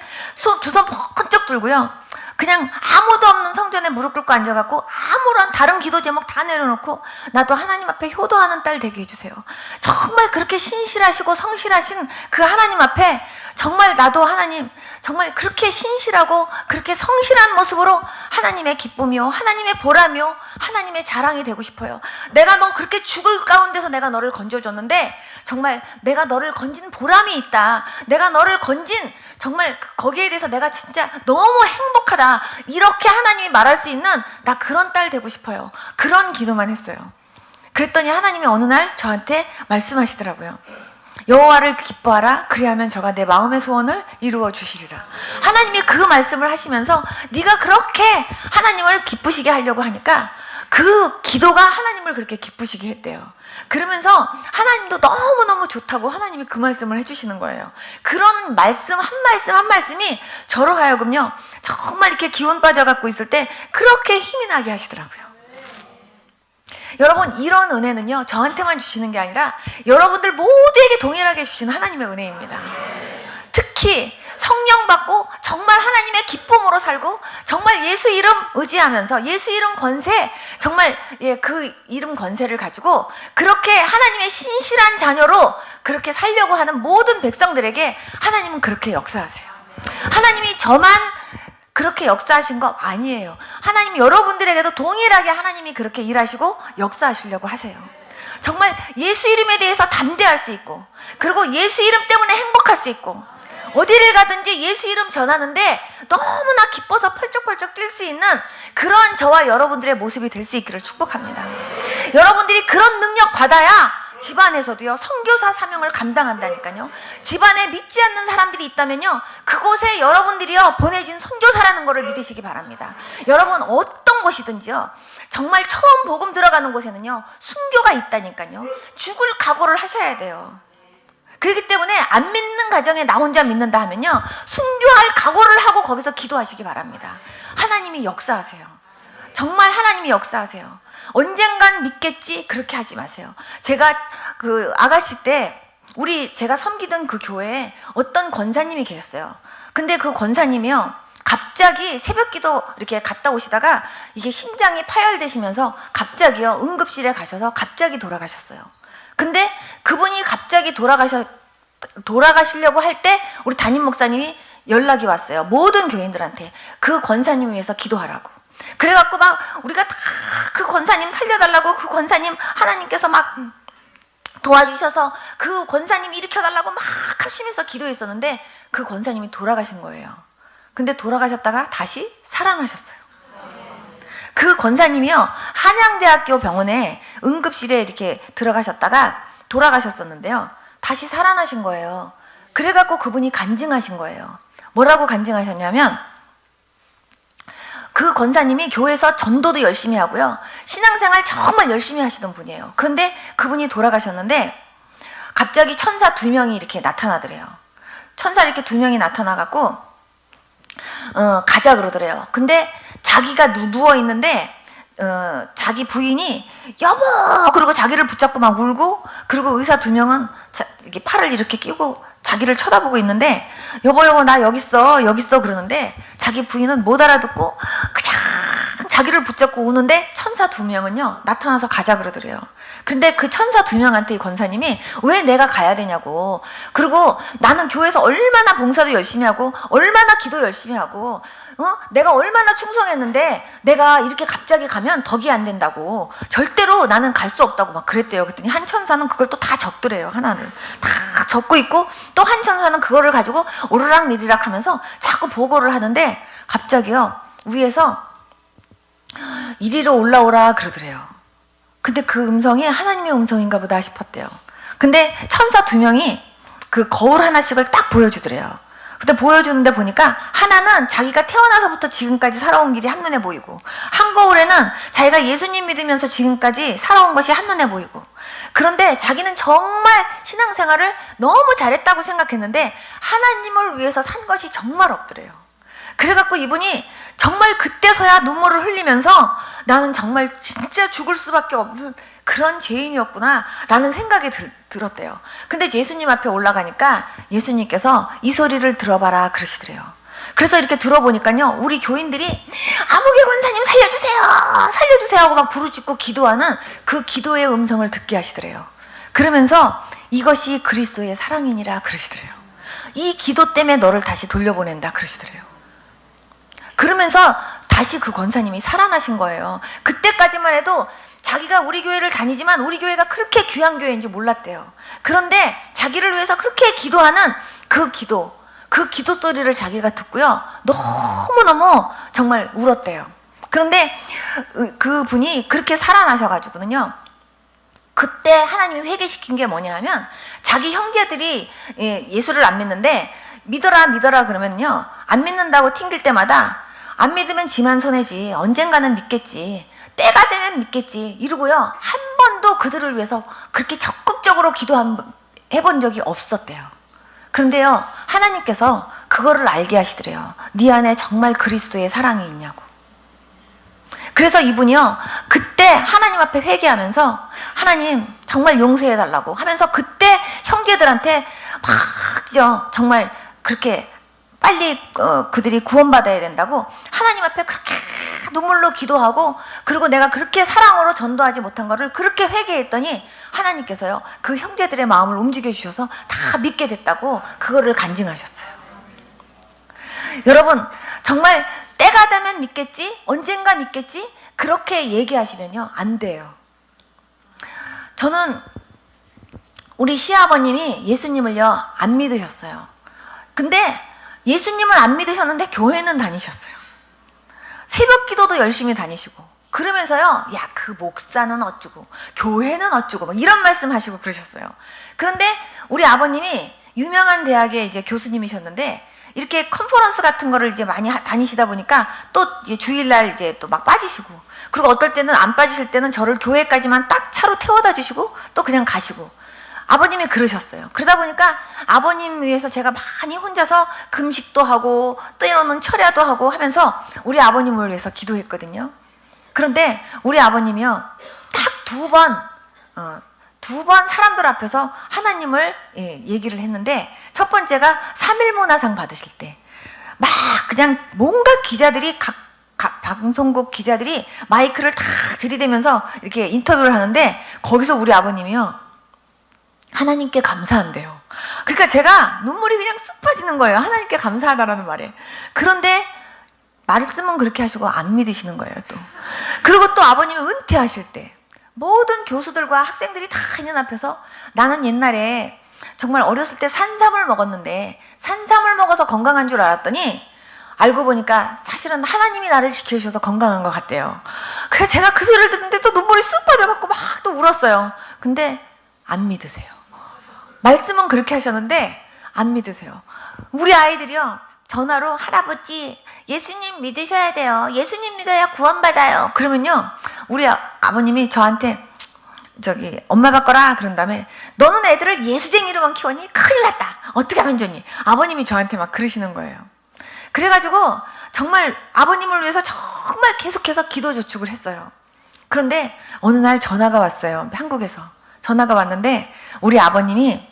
두 손 번쩍 들고요. 그냥 아무도 없는 성전에 무릎 꿇고 앉아갖고 아무런 다른 기도 제목 다 내려놓고 나도 하나님 앞에 효도하는 딸 되게 해주세요. 정말 그렇게 신실하시고 성실하신 그 하나님 앞에 정말 나도 하나님 정말 그렇게 신실하고 그렇게 성실한 모습으로 하나님의 기쁨이요, 하나님의 보람이요, 하나님의 자랑이 되고 싶어요. 내가 너 그렇게 죽을 가운데서 내가 너를 건져줬는데 정말 내가 너를 건진 보람이 있다. 내가 너를 건진 정말 거기에 대해서 내가 진짜 너무 행복하다. 이렇게 하나님이 말할 수 있는 나 그런 딸 되고 싶어요. 그런 기도만 했어요. 그랬더니 하나님이 어느 날 저한테 말씀하시더라고요. 여호와를 기뻐하라. 그리하면 저가 내 마음의 소원을 이루어 주시리라. 하나님이 그 말씀을 하시면서 네가 그렇게 하나님을 기쁘시게 하려고 하니까 그 기도가 하나님을 그렇게 기쁘시게 했대요. 그러면서 하나님도 너무너무 좋다고 하나님이 그 말씀을 해주시는 거예요. 그런 말씀 한 말씀이 저로 하여금요 정말 이렇게 기운 빠져갖고 있을 때 그렇게 힘이 나게 하시더라고요. 여러분, 이런 은혜는요 저한테만 주시는 게 아니라 여러분들 모두에게 동일하게 주시는 하나님의 은혜입니다. 특히 성령 받고 정말 하나님의 기쁨으로 살고 정말 예수 이름 의지하면서 예수 이름 권세, 정말 그 이름 권세를 가지고 그렇게 하나님의 신실한 자녀로 그렇게 살려고 하는 모든 백성들에게 하나님은 그렇게 역사하세요. 하나님이 저만 그렇게 역사하신 거 아니에요. 하나님 여러분들에게도 동일하게 하나님이 그렇게 일하시고 역사하시려고 하세요. 정말 예수 이름에 대해서 담대할 수 있고 그리고 예수 이름 때문에 행복할 수 있고 어디를 가든지 예수 이름 전하는데 너무나 기뻐서 펄쩍펄쩍 뛸 수 있는 그런 저와 여러분들의 모습이 될 수 있기를 축복합니다. 여러분들이 그런 능력 받아야 집안에서도요, 선교사 사명을 감당한다니까요. 집안에 믿지 않는 사람들이 있다면요, 그곳에 여러분들이요 보내진 선교사라는 것을 믿으시기 바랍니다. 여러분, 어떤 곳이든지요, 정말 처음 복음 들어가는 곳에는요 순교가 있다니까요. 죽을 각오를 하셔야 돼요. 그렇기 때문에 안 믿는 가정에 나 혼자 믿는다 하면요, 순교할 각오를 하고 거기서 기도하시기 바랍니다. 하나님이 역사하세요. 정말 하나님이 역사하세요. 언젠간 믿겠지 그렇게 하지 마세요. 제가 그 아가씨 때 제가 섬기던 그 교회에 어떤 권사님이 계셨어요. 근데 그 권사님이요, 갑자기 새벽기도 이렇게 갔다 오시다가 이게 심장이 파열되시면서 갑자기요 응급실에 가셔서 갑자기 돌아가셨어요. 근데 그분이 갑자기 돌아가시려고 할 때 우리 담임 목사님이 연락이 왔어요. 모든 교인들한테 그 권사님 위해서 기도하라고. 그래갖고 막 우리가 다 그 권사님 살려달라고, 그 권사님 하나님께서 막 도와주셔서 그 권사님 일으켜달라고 막 합심해서 기도했었는데 그 권사님이 돌아가신 거예요. 근데 돌아가셨다가 다시 살아나셨어요. 그 권사님이요, 한양대학교 병원에 응급실에 이렇게 들어가셨다가 돌아가셨었는데요, 다시 살아나신 거예요. 그래갖고 그분이 간증하신 거예요. 뭐라고 간증하셨냐면, 그 권사님이 교회에서 전도도 열심히 하고요, 신앙생활 정말 열심히 하시던 분이에요. 근데 그분이 돌아가셨는데 갑자기 천사 2명이 이렇게 나타나더래요. 천사 이렇게 2명이 나타나갖고 가자 그러더래요. 근데 자기가 누워 있는데 자기 부인이 여보 그리고 자기를 붙잡고 막 울고, 그리고 의사 2명은 이렇게 팔을 이렇게 끼고 자기를 쳐다보고 있는데 여보 나 여기 있어 그러는데 자기 부인은 못 알아듣고 그냥 자기를 붙잡고 우는데 천사 2명은요 나타나서 가자 그러더래요. 근데 그 천사 2명한테 이 권사님이 왜 내가 가야 되냐고, 그리고 나는 교회에서 얼마나 봉사도 열심히 하고 얼마나 기도 열심히 하고 내가 얼마나 충성했는데 내가 이렇게 갑자기 가면 덕이 안 된다고, 절대로 나는 갈 수 없다고 막 그랬대요. 그랬더니 한 천사는 그걸 또 다 적더래요. 하나를 다 적고 있고, 또 한 천사는 그거를 가지고 오르락 내리락 하면서 자꾸 보고를 하는데 갑자기요 위에서 이리로 올라오라 그러더래요. 근데 그 음성이 하나님의 음성인가 보다 싶었대요. 근데 천사 2명이 그 거울 하나씩을 딱 보여주더래요. 근데 보여주는데 보니까 하나는 자기가 태어나서부터 지금까지 살아온 길이 한눈에 보이고, 한 거울에는 자기가 예수님 믿으면서 지금까지 살아온 것이 한눈에 보이고, 그런데 자기는 정말 신앙생활을 너무 잘했다고 생각했는데 하나님을 위해서 산 것이 정말 없더래요. 그래갖고 이분이 정말 그때서야 눈물을 흘리면서 나는 정말 진짜 죽을 수밖에 없는 그런 죄인이었구나 라는 생각이 들었대요. 근데 예수님 앞에 올라가니까 예수님께서 이 소리를 들어봐라 그러시더래요. 그래서 이렇게 들어보니까요 우리 교인들이 아무개 권사님 살려주세요 하고 막 부르짖고 기도하는 그 기도의 음성을 듣게 하시더래요. 그러면서 이것이 그리스도의 사랑이니라 그러시더래요. 이 기도 때문에 너를 다시 돌려보낸다 그러시더래요. 그러면서 다시 그 권사님이 살아나신 거예요. 그때까지만 해도 자기가 우리 교회를 다니지만 우리 교회가 그렇게 귀한 교회인지 몰랐대요. 그런데 자기를 위해서 그렇게 기도하는 그 기도 소리를 자기가 듣고요 너무너무 정말 울었대요. 그런데 그 분이 그렇게 살아나셔가지고는요, 그때 하나님이 회개시킨 게 뭐냐 하면, 자기 형제들이 예수를 안 믿는데 믿어라 그러면요 안 믿는다고 튕길 때마다 안 믿으면 지만 손해지, 언젠가는 믿겠지, 때가 되면 믿겠지 이러고요 한 번도 그들을 위해서 그렇게 적극적으로 기도해본 적이 없었대요. 그런데요 하나님께서 그거를 알게 하시더래요. 네 안에 정말 그리스도의 사랑이 있냐고. 그래서 이분이요 그때 하나님 앞에 회개하면서 하나님 정말 용서해달라고 하면서 그때 형제들한테 막 정말 그렇게 빨리 그들이 구원받아야 된다고 하나님 앞에 그렇게 눈물로 기도하고, 그리고 내가 그렇게 사랑으로 전도하지 못한 거를 그렇게 회개했더니 하나님께서요 그 형제들의 마음을 움직여 주셔서 다 믿게 됐다고 그거를 간증하셨어요. 여러분 정말 때가 되면 믿겠지, 언젠가 믿겠지 그렇게 얘기하시면요 안 돼요. 저는 우리 시아버님이 예수님을요 안 믿으셨어요. 근데 예수님을 안 믿으셨는데 교회는 다니셨어요. 새벽 기도도 열심히 다니시고 그러면서요, 야, 그 목사는 어쩌고 교회는 어쩌고 막 이런 말씀 하시고 그러셨어요. 그런데 우리 아버님이 유명한 대학의 이제 교수님이셨는데 이렇게 컨퍼런스 같은 거를 이제 많이 다니시다 보니까 또 이제 주일날 이제 또 막 빠지시고, 그리고 어떨 때는 안 빠지실 때는 저를 교회까지만 딱 차로 태워다 주시고 또 그냥 가시고, 아버님이 그러셨어요. 그러다 보니까 아버님 위해서 제가 많이 혼자서 금식도 하고 또 이러는 철야도 하고 하면서 우리 아버님을 위해서 기도했거든요. 그런데 우리 아버님이요, 딱 두 번 사람들 앞에서 하나님을 얘기를 했는데, 첫 번째가 3일 문화상 받으실 때 막 그냥 뭔가 기자들이 각 방송국 기자들이 마이크를 다 들이대면서 이렇게 인터뷰를 하는데, 거기서 우리 아버님이요, 하나님께 감사한대요. 그러니까 제가 눈물이 그냥 쑥 빠지는 거예요. 하나님께 감사하다라는 말에. 그런데 말씀은 그렇게 하시고 안 믿으시는 거예요, 또. 그리고 또 아버님이 은퇴하실 때 모든 교수들과 학생들이 다 있는 앞에서, 나는 옛날에 정말 어렸을 때 산삼을 먹었는데 산삼을 먹어서 건강한 줄 알았더니 알고 보니까 사실은 하나님이 나를 지켜주셔서 건강한 것 같대요. 그래서 제가 그 소리를 듣는데 또 눈물이 쑥 빠져갖고 막 또 울었어요. 근데 안 믿으세요. 말씀은 그렇게 하셨는데 안 믿으세요. 우리 아이들이요, 전화로 할아버지 예수님 믿으셔야 돼요. 예수님 믿어야 구원받아요. 그러면요, 우리 아버님이 저한테 저기 엄마 바꿔라 그런 다음에, 너는 애들을 예수쟁이로만 키웠니? 큰일 났다. 어떻게 하면 좋니? 아버님이 저한테 막 그러시는 거예요. 그래가지고 정말 아버님을 위해서 정말 계속해서 기도 저축을 했어요. 그런데 어느 날 전화가 왔어요. 한국에서 전화가 왔는데 우리 아버님이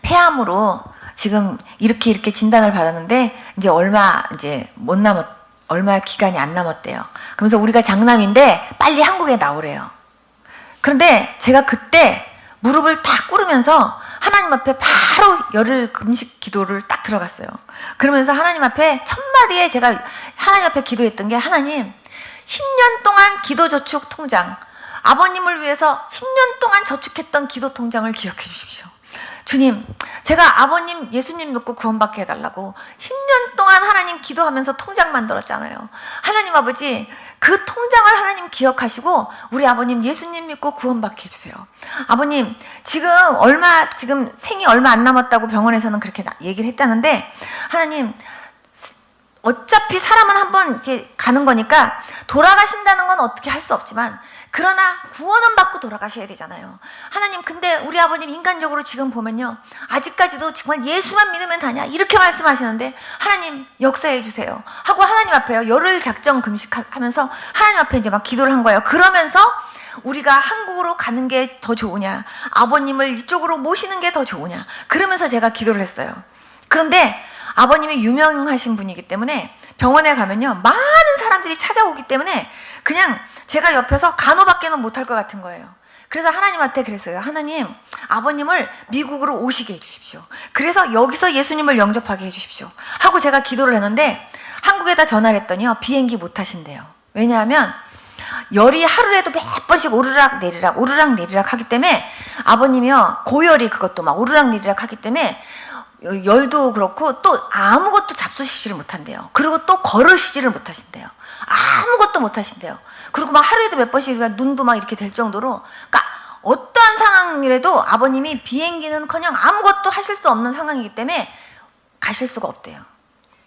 폐암으로 지금 이렇게 진단을 받았는데 이제 얼마 기간이 안 남았대요. 그러면서 우리가 장남인데 빨리 한국에 나오래요. 그런데 제가 그때 무릎을 딱 꿇으면서 하나님 앞에 바로 열흘 금식 기도를 딱 들어갔어요. 그러면서 하나님 앞에 첫 마디에 제가 하나님 앞에 기도했던 게, 하나님, 10년 동안 기도 저축 통장, 아버님을 위해서 10년 동안 저축했던 기도 통장을 기억해 주십시오. 주님, 제가 아버님 예수님 믿고 구원받게 해달라고 10년 동안 하나님 기도하면서 통장 만들었잖아요. 하나님 아버지, 그 통장을 하나님 기억하시고 우리 아버님 예수님 믿고 구원받게 해주세요. 아버님, 지금 생이 얼마 안 남았다고 병원에서는 그렇게 얘기를 했다는데, 하나님, 어차피 사람은 한번 이렇게 가는 거니까 돌아가신다는 건 어떻게 할 수 없지만, 그러나 구원은 받고 돌아가셔야 되잖아요. 하나님, 근데 우리 아버님 인간적으로 지금 보면요, 아직까지도 정말 예수만 믿으면 다냐 이렇게 말씀하시는데, 하나님 역사해 주세요 하고 하나님 앞에요, 열흘 작정 금식하면서 하나님 앞에 이제 막 기도를 한 거예요. 그러면서 우리가 한국으로 가는 게 더 좋으냐, 아버님을 이쪽으로 모시는 게 더 좋으냐, 그러면서 제가 기도를 했어요. 그런데 아버님이 유명하신 분이기 때문에 병원에 가면요, 많은 사람들이 찾아오기 때문에 그냥 제가 옆에서 간호밖에는 못할 것 같은 거예요. 그래서 하나님한테 그랬어요. 하나님, 아버님을 미국으로 오시게 해주십시오. 그래서 여기서 예수님을 영접하게 해주십시오 하고 제가 기도를 했는데, 한국에다 전화를 했더니요, 비행기 못 타신대요. 왜냐하면 열이 하루에도 몇 번씩 오르락 내리락 하기 때문에, 아버님이요, 고열이 그것도 막 오르락 내리락 하기 때문에 열도 그렇고 또 아무것도 잡수시지를 못한대요. 그리고 또 걸으시지를 못하신대요. 아무것도 못하신대요. 그리고 막 하루에도 몇 번씩 눈도 막 이렇게 될 정도로, 그러니까 어떠한 상황이라도 아버님이 비행기는커녕 아무것도 하실 수 없는 상황이기 때문에 가실 수가 없대요.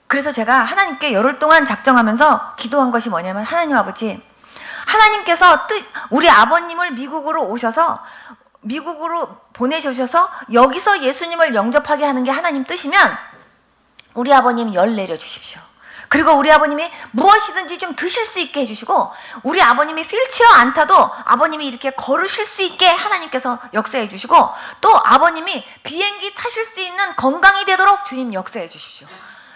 그래서 제가 하나님께 열흘 동안 작정하면서 기도한 것이 뭐냐면, 하나님 아버지, 하나님께서 우리 아버님을 미국으로 보내주셔서 여기서 예수님을 영접하게 하는 게 하나님 뜻이면 우리 아버님 열 내려주십시오. 그리고 우리 아버님이 무엇이든지 좀 드실 수 있게 해주시고, 우리 아버님이 휠체어 안 타도 아버님이 이렇게 걸으실 수 있게 하나님께서 역사해 주시고, 또 아버님이 비행기 타실 수 있는 건강이 되도록 주님 역사해 주십시오.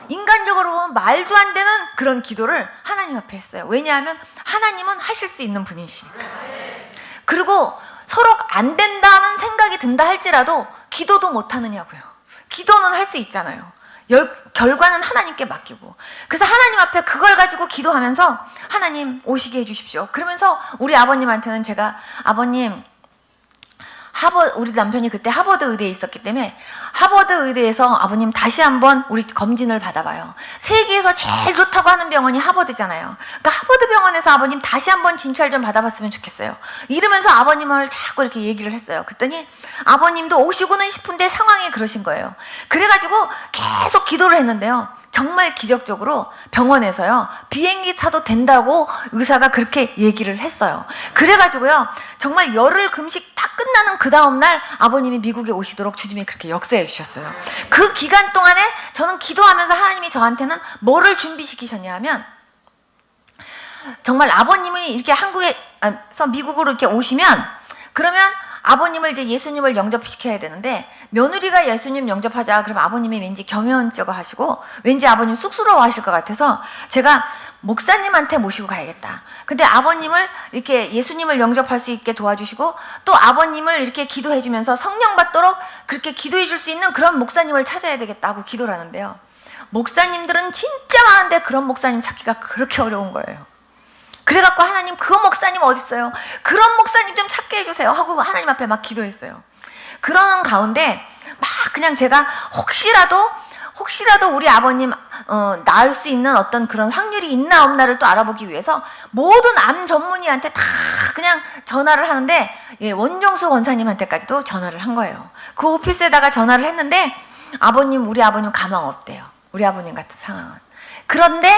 인간적으로 보면 말도 안 되는 그런 기도를 하나님 앞에 했어요. 왜냐하면 하나님은 하실 수 있는 분이시니까. 그리고 서로 안 된다는 생각이 든다 할지라도 기도도 못 하느냐고요. 기도는 할 수 있잖아요. 결과는 하나님께 맡기고. 그래서 하나님 앞에 그걸 가지고 기도하면서, 하나님 오시게 해주십시오. 그러면서 우리 아버님한테는 제가, 아버님, 우리 남편이 그때 하버드 의대에 있었기 때문에 하버드 의대에서 아버님 다시 한번 우리 검진을 받아봐요. 세계에서 제일 좋다고 하는 병원이 하버드잖아요. 그러니까 하버드 병원에서 아버님 다시 한번 진찰 좀 받아봤으면 좋겠어요. 이러면서 아버님을 자꾸 이렇게 얘기를 했어요. 그랬더니 아버님도 오시고는 싶은데 상황이 그러신 거예요. 그래가지고 계속 기도를 했는데요. 정말 기적적으로 병원에서요, 비행기 타도 된다고 의사가 그렇게 얘기를 했어요. 그래가지고요, 정말 열흘 금식 딱 끝나는 그 다음날 아버님이 미국에 오시도록 주님이 그렇게 역사해 주셨어요. 그 기간 동안에 저는 기도하면서 하나님이 저한테는 뭐를 준비시키셨냐 하면, 정말 아버님이 이렇게 한국에서 미국으로 이렇게 오시면, 그러면 아버님을 이제 예수님을 영접시켜야 되는데, 며느리가 예수님 영접하자 그러면 아버님이 왠지 겸연쩍어 하시고 왠지 아버님 쑥스러워 하실 것 같아서 제가 목사님한테 모시고 가야겠다. 근데 아버님을 이렇게 예수님을 영접할 수 있게 도와주시고 또 아버님을 이렇게 기도해 주면서 성령 받도록 그렇게 기도해 줄 수 있는 그런 목사님을 찾아야 되겠다 하고 기도를 하는데요, 목사님들은 진짜 많은데 그런 목사님 찾기가 그렇게 어려운 거예요. 그래갖고 하나님, 그 목사님 어디 있어요? 그런 목사님 좀 찾게 해주세요 하고 하나님 앞에 막 기도했어요. 그러는 가운데 막 그냥 제가 혹시라도 우리 아버님 낳을 수 있는 어떤 그런 확률이 있나 없나를 또 알아보기 위해서 모든 암 전문의한테 다 그냥 전화를 하는데, 예, 원종수 권사님한테까지도 전화를 한 거예요. 그 오피스에다가 전화를 했는데 우리 아버님 가망 없대요. 우리 아버님 같은 상황은. 그런데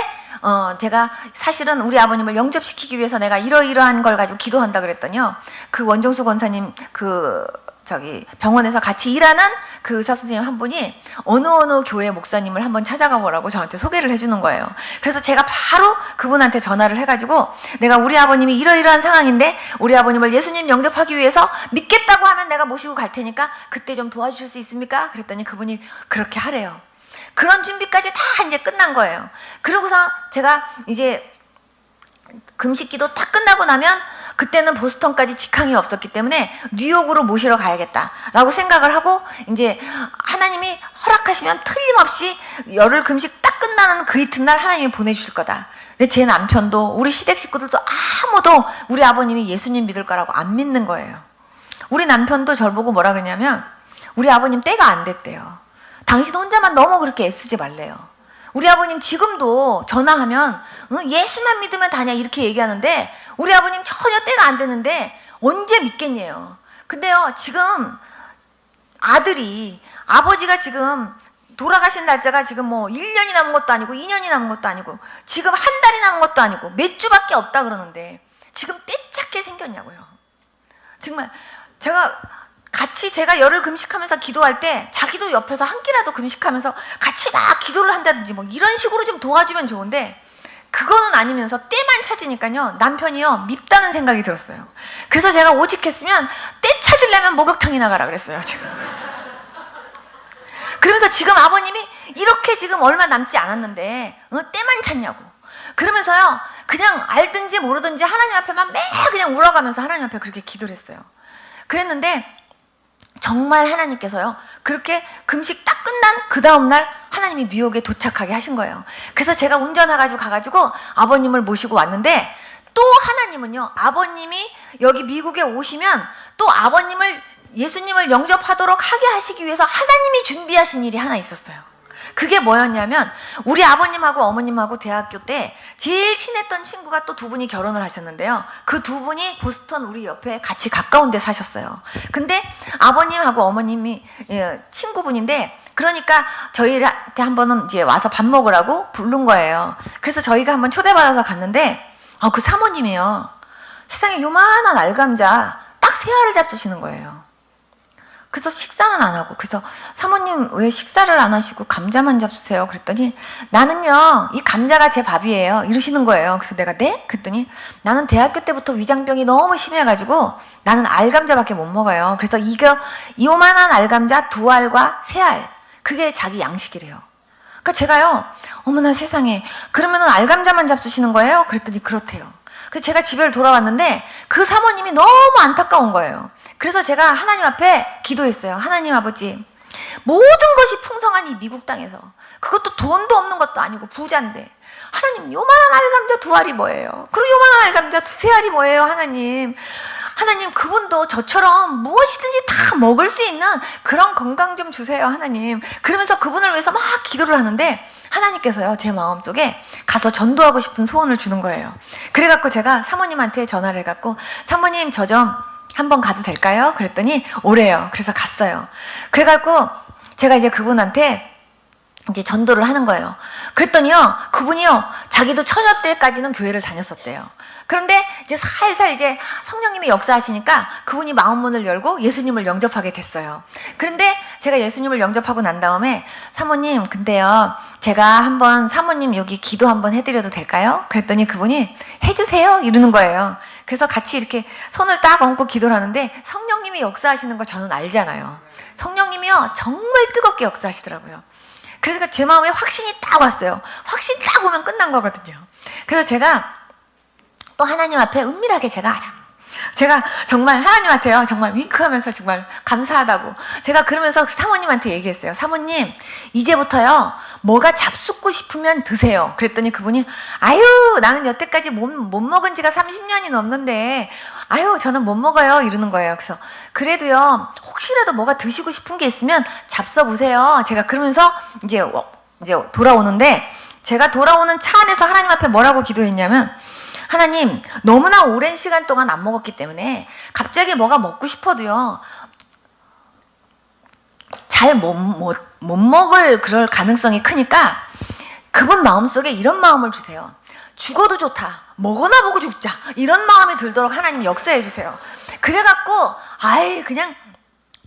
제가 사실은 우리 아버님을 영접시키기 위해서 내가 이러이러한 걸 가지고 기도한다 그랬더니요, 그 원종수 권사님 병원에서 같이 일하는 그 의사 선생님 한 분이 어느 교회 목사님을 한번 찾아가 보라고 저한테 소개를 해주는 거예요. 그래서 제가 바로 그분한테 전화를 해가지고, 내가 우리 아버님이 이러이러한 상황인데 우리 아버님을 예수님 영접하기 위해서 믿겠다고 하면 내가 모시고 갈 테니까 그때 좀 도와주실 수 있습니까? 그랬더니 그분이 그렇게 하래요. 그런 준비까지 다 이제 끝난 거예요. 그러고서 제가 이제 금식기도 딱 끝나고 나면 그때는 보스턴까지 직항이 없었기 때문에 뉴욕으로 모시러 가야겠다라고 생각을 하고, 이제 하나님이 허락하시면 틀림없이 열흘 금식 딱 끝나는 그 이튿날 하나님이 보내주실 거다. 근데 제 남편도 우리 시댁 식구들도 아무도 우리 아버님이 예수님 믿을 거라고 안 믿는 거예요. 우리 남편도 저를 보고 뭐라 그러냐면, 우리 아버님 때가 안 됐대요. 당신 혼자만 너무 그렇게 애쓰지 말래요. 우리 아버님 지금도 전화하면 예수만 믿으면 다냐 이렇게 얘기하는데 우리 아버님 전혀 때가 안 됐는데 언제 믿겠냐요. 근데요, 지금 아버지가 지금 돌아가신 날짜가 지금 뭐 1년이 남은 것도 아니고 2년이 남은 것도 아니고 지금 한 달이 남은 것도 아니고 몇 주밖에 없다 그러는데 지금 떼짝게 생겼냐고요. 정말 제가 열흘 금식하면서 기도할 때 자기도 옆에서 한 끼라도 금식하면서 같이 막 기도를 한다든지 뭐 이런 식으로 좀 도와주면 좋은데, 그거는 아니면서 때만 찾으니까요, 남편이요 밉다는 생각이 들었어요. 그래서 제가 오직했으면 때 찾으려면 목욕탕이 나가라 그랬어요, 제가. 그러면서 지금 아버님이 이렇게 지금 얼마 남지 않았는데 때만 찾냐고. 그러면서요, 그냥 알든지 모르든지 하나님 앞에만 매 그냥 울어가면서 하나님 앞에 그렇게 기도를 했어요. 그랬는데 정말 하나님께서요, 그렇게 금식 딱 끝난 그 다음날 하나님이 뉴욕에 도착하게 하신 거예요. 그래서 제가 운전해가지고 가가지고 아버님을 모시고 왔는데, 또 하나님은요, 아버님이 여기 미국에 오시면 또 예수님을 영접하도록 하게 하시기 위해서 하나님이 준비하신 일이 하나 있었어요. 그게 뭐였냐면, 우리 아버님하고 어머님하고 대학교 때 제일 친했던 친구가 또 두 분이 결혼을 하셨는데요, 그 두 분이 보스턴 우리 옆에 같이 가까운 데 사셨어요. 근데 아버님하고 어머님이 친구분인데, 그러니까 저희한테 한 번은 이제 와서 밥 먹으라고 부른 거예요. 그래서 저희가 한번 초대받아서 갔는데 그 사모님이요, 세상에 요만한 알감자 딱 3알을 잡수시는 거예요. 그래서 식사는 안 하고, 그래서 사모님 왜 식사를 안 하시고 감자만 잡수세요? 그랬더니 나는요, 이 감자가 제 밥이에요 이러시는 거예요. 그래서 내가 네? 그랬더니 나는 대학교 때부터 위장병이 너무 심해가지고 나는 알감자밖에 못 먹어요. 그래서 이요만한 알감자 2알과 3알, 그게 자기 양식이래요. 그러니까 제가요, 어머나 세상에, 그러면은 알감자만 잡수시는 거예요? 그랬더니 그렇대요. 그래서 제가 집에 돌아왔는데 그 사모님이 너무 안타까운 거예요. 그래서 제가 하나님 앞에 기도했어요. 하나님 아버지, 모든 것이 풍성한 이 미국 땅에서, 그것도 돈도 없는 것도 아니고 부자인데, 하나님 요만한 알감자 2알이 뭐예요? 그리고 요만한 알감자 3알이 뭐예요? 하나님 하나님, 그분도 저처럼 무엇이든지 다 먹을 수 있는 그런 건강 좀 주세요, 하나님. 그러면서 그분을 위해서 막 기도를 하는데 하나님께서요, 제 마음속에 가서 전도하고 싶은 소원을 주는 거예요. 그래갖고 제가 사모님한테 전화를 해갖고, 사모님, 저 좀 한번 가도 될까요? 그랬더니 오래요. 그래서 갔어요. 그래갖고 제가 이제 그분한테 이제 전도를 하는 거예요. 그랬더니요, 그분이요, 자기도 처녀 때까지는 교회를 다녔었대요. 그런데 이제 살살 이제 성령님이 역사하시니까 그분이 마음문을 열고 예수님을 영접하게 됐어요. 그런데 제가 예수님을 영접하고 난 다음에, 사모님, 근데요, 제가 한번 사모님 여기 기도 한번 해드려도 될까요? 그랬더니 그분이 해주세요 이러는 거예요. 그래서 같이 이렇게 손을 딱 얹고 기도를 하는데, 성령님이 역사하시는 걸 저는 알잖아요. 성령님이요, 정말 뜨겁게 역사하시더라고요. 그래서 제 마음에 확신이 딱 왔어요. 확신 딱 오면 끝난 거거든요. 그래서 제가 또 하나님 앞에 은밀하게 제가 정말 하나님한테요, 정말 윙크하면서 정말 감사하다고 제가 그러면서 사모님한테 얘기했어요. 사모님, 이제부터요, 뭐가 잡숫고 싶으면 드세요. 그랬더니 그분이, 아유, 나는 여태까지 못 먹은 지가 30년이 넘는데 아유, 저는 못 먹어요 이러는 거예요. 그래서 그래도요, 혹시라도 뭐가 드시고 싶은 게 있으면 잡숴 보세요. 제가 그러면서 이제 돌아오는데, 제가 돌아오는 차 안에서 하나님 앞에 뭐라고 기도했냐면, 하나님, 너무나 오랜 시간 동안 안 먹었기 때문에 갑자기 뭐가 먹고 싶어도요, 잘 못 먹을 그럴 가능성이 크니까 그분 마음속에 이런 마음을 주세요. 죽어도 좋다, 먹어나 보고 죽자, 이런 마음이 들도록 하나님 역사해 주세요. 그래갖고 그냥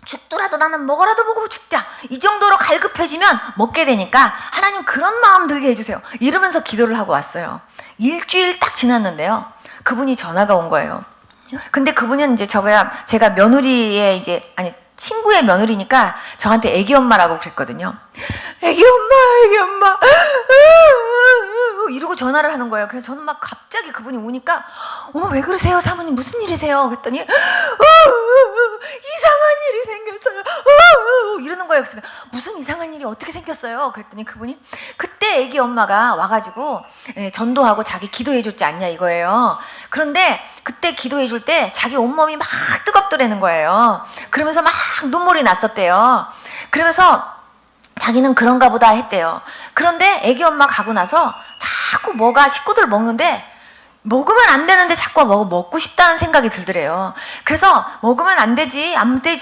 죽더라도 나는 먹어라도 보고 죽자, 이 정도로 갈급해지면 먹게 되니까 하나님 그런 마음 들게 해주세요, 이러면서 기도를 하고 왔어요. 일주일 딱 지났는데요, 그분이 전화가 온 거예요. 근데 그분은 이제 제가 며느리의 친구의 며느리니까 저한테 애기 엄마라고 그랬거든요. 애기 엄마 이러고 전화를 하는 거예요. 그래서 저는 막 갑자기 그분이 오니까, 왜 그러세요 사모님, 무슨 일이세요? 그랬더니 이상한 일이 생겼어요 이러는 거예요. 그래서 무슨 이상한 일이 어떻게 생겼어요? 그랬더니 그분이 그때 애기 엄마가 와가지고 전도하고 자기 기도해줬지 않냐 이거예요. 그런데 그때 기도해줄 때 자기 온몸이 막 뜨겁더라는 거예요. 그러면서 막 눈물이 났었대요. 그러면서 자기는 그런가 보다 했대요. 그런데 애기 엄마 가고 나서 자꾸 식구들 먹는데 먹으면 안 되는데 자꾸 먹고 싶다는 생각이 들더래요. 그래서 먹으면 안 되지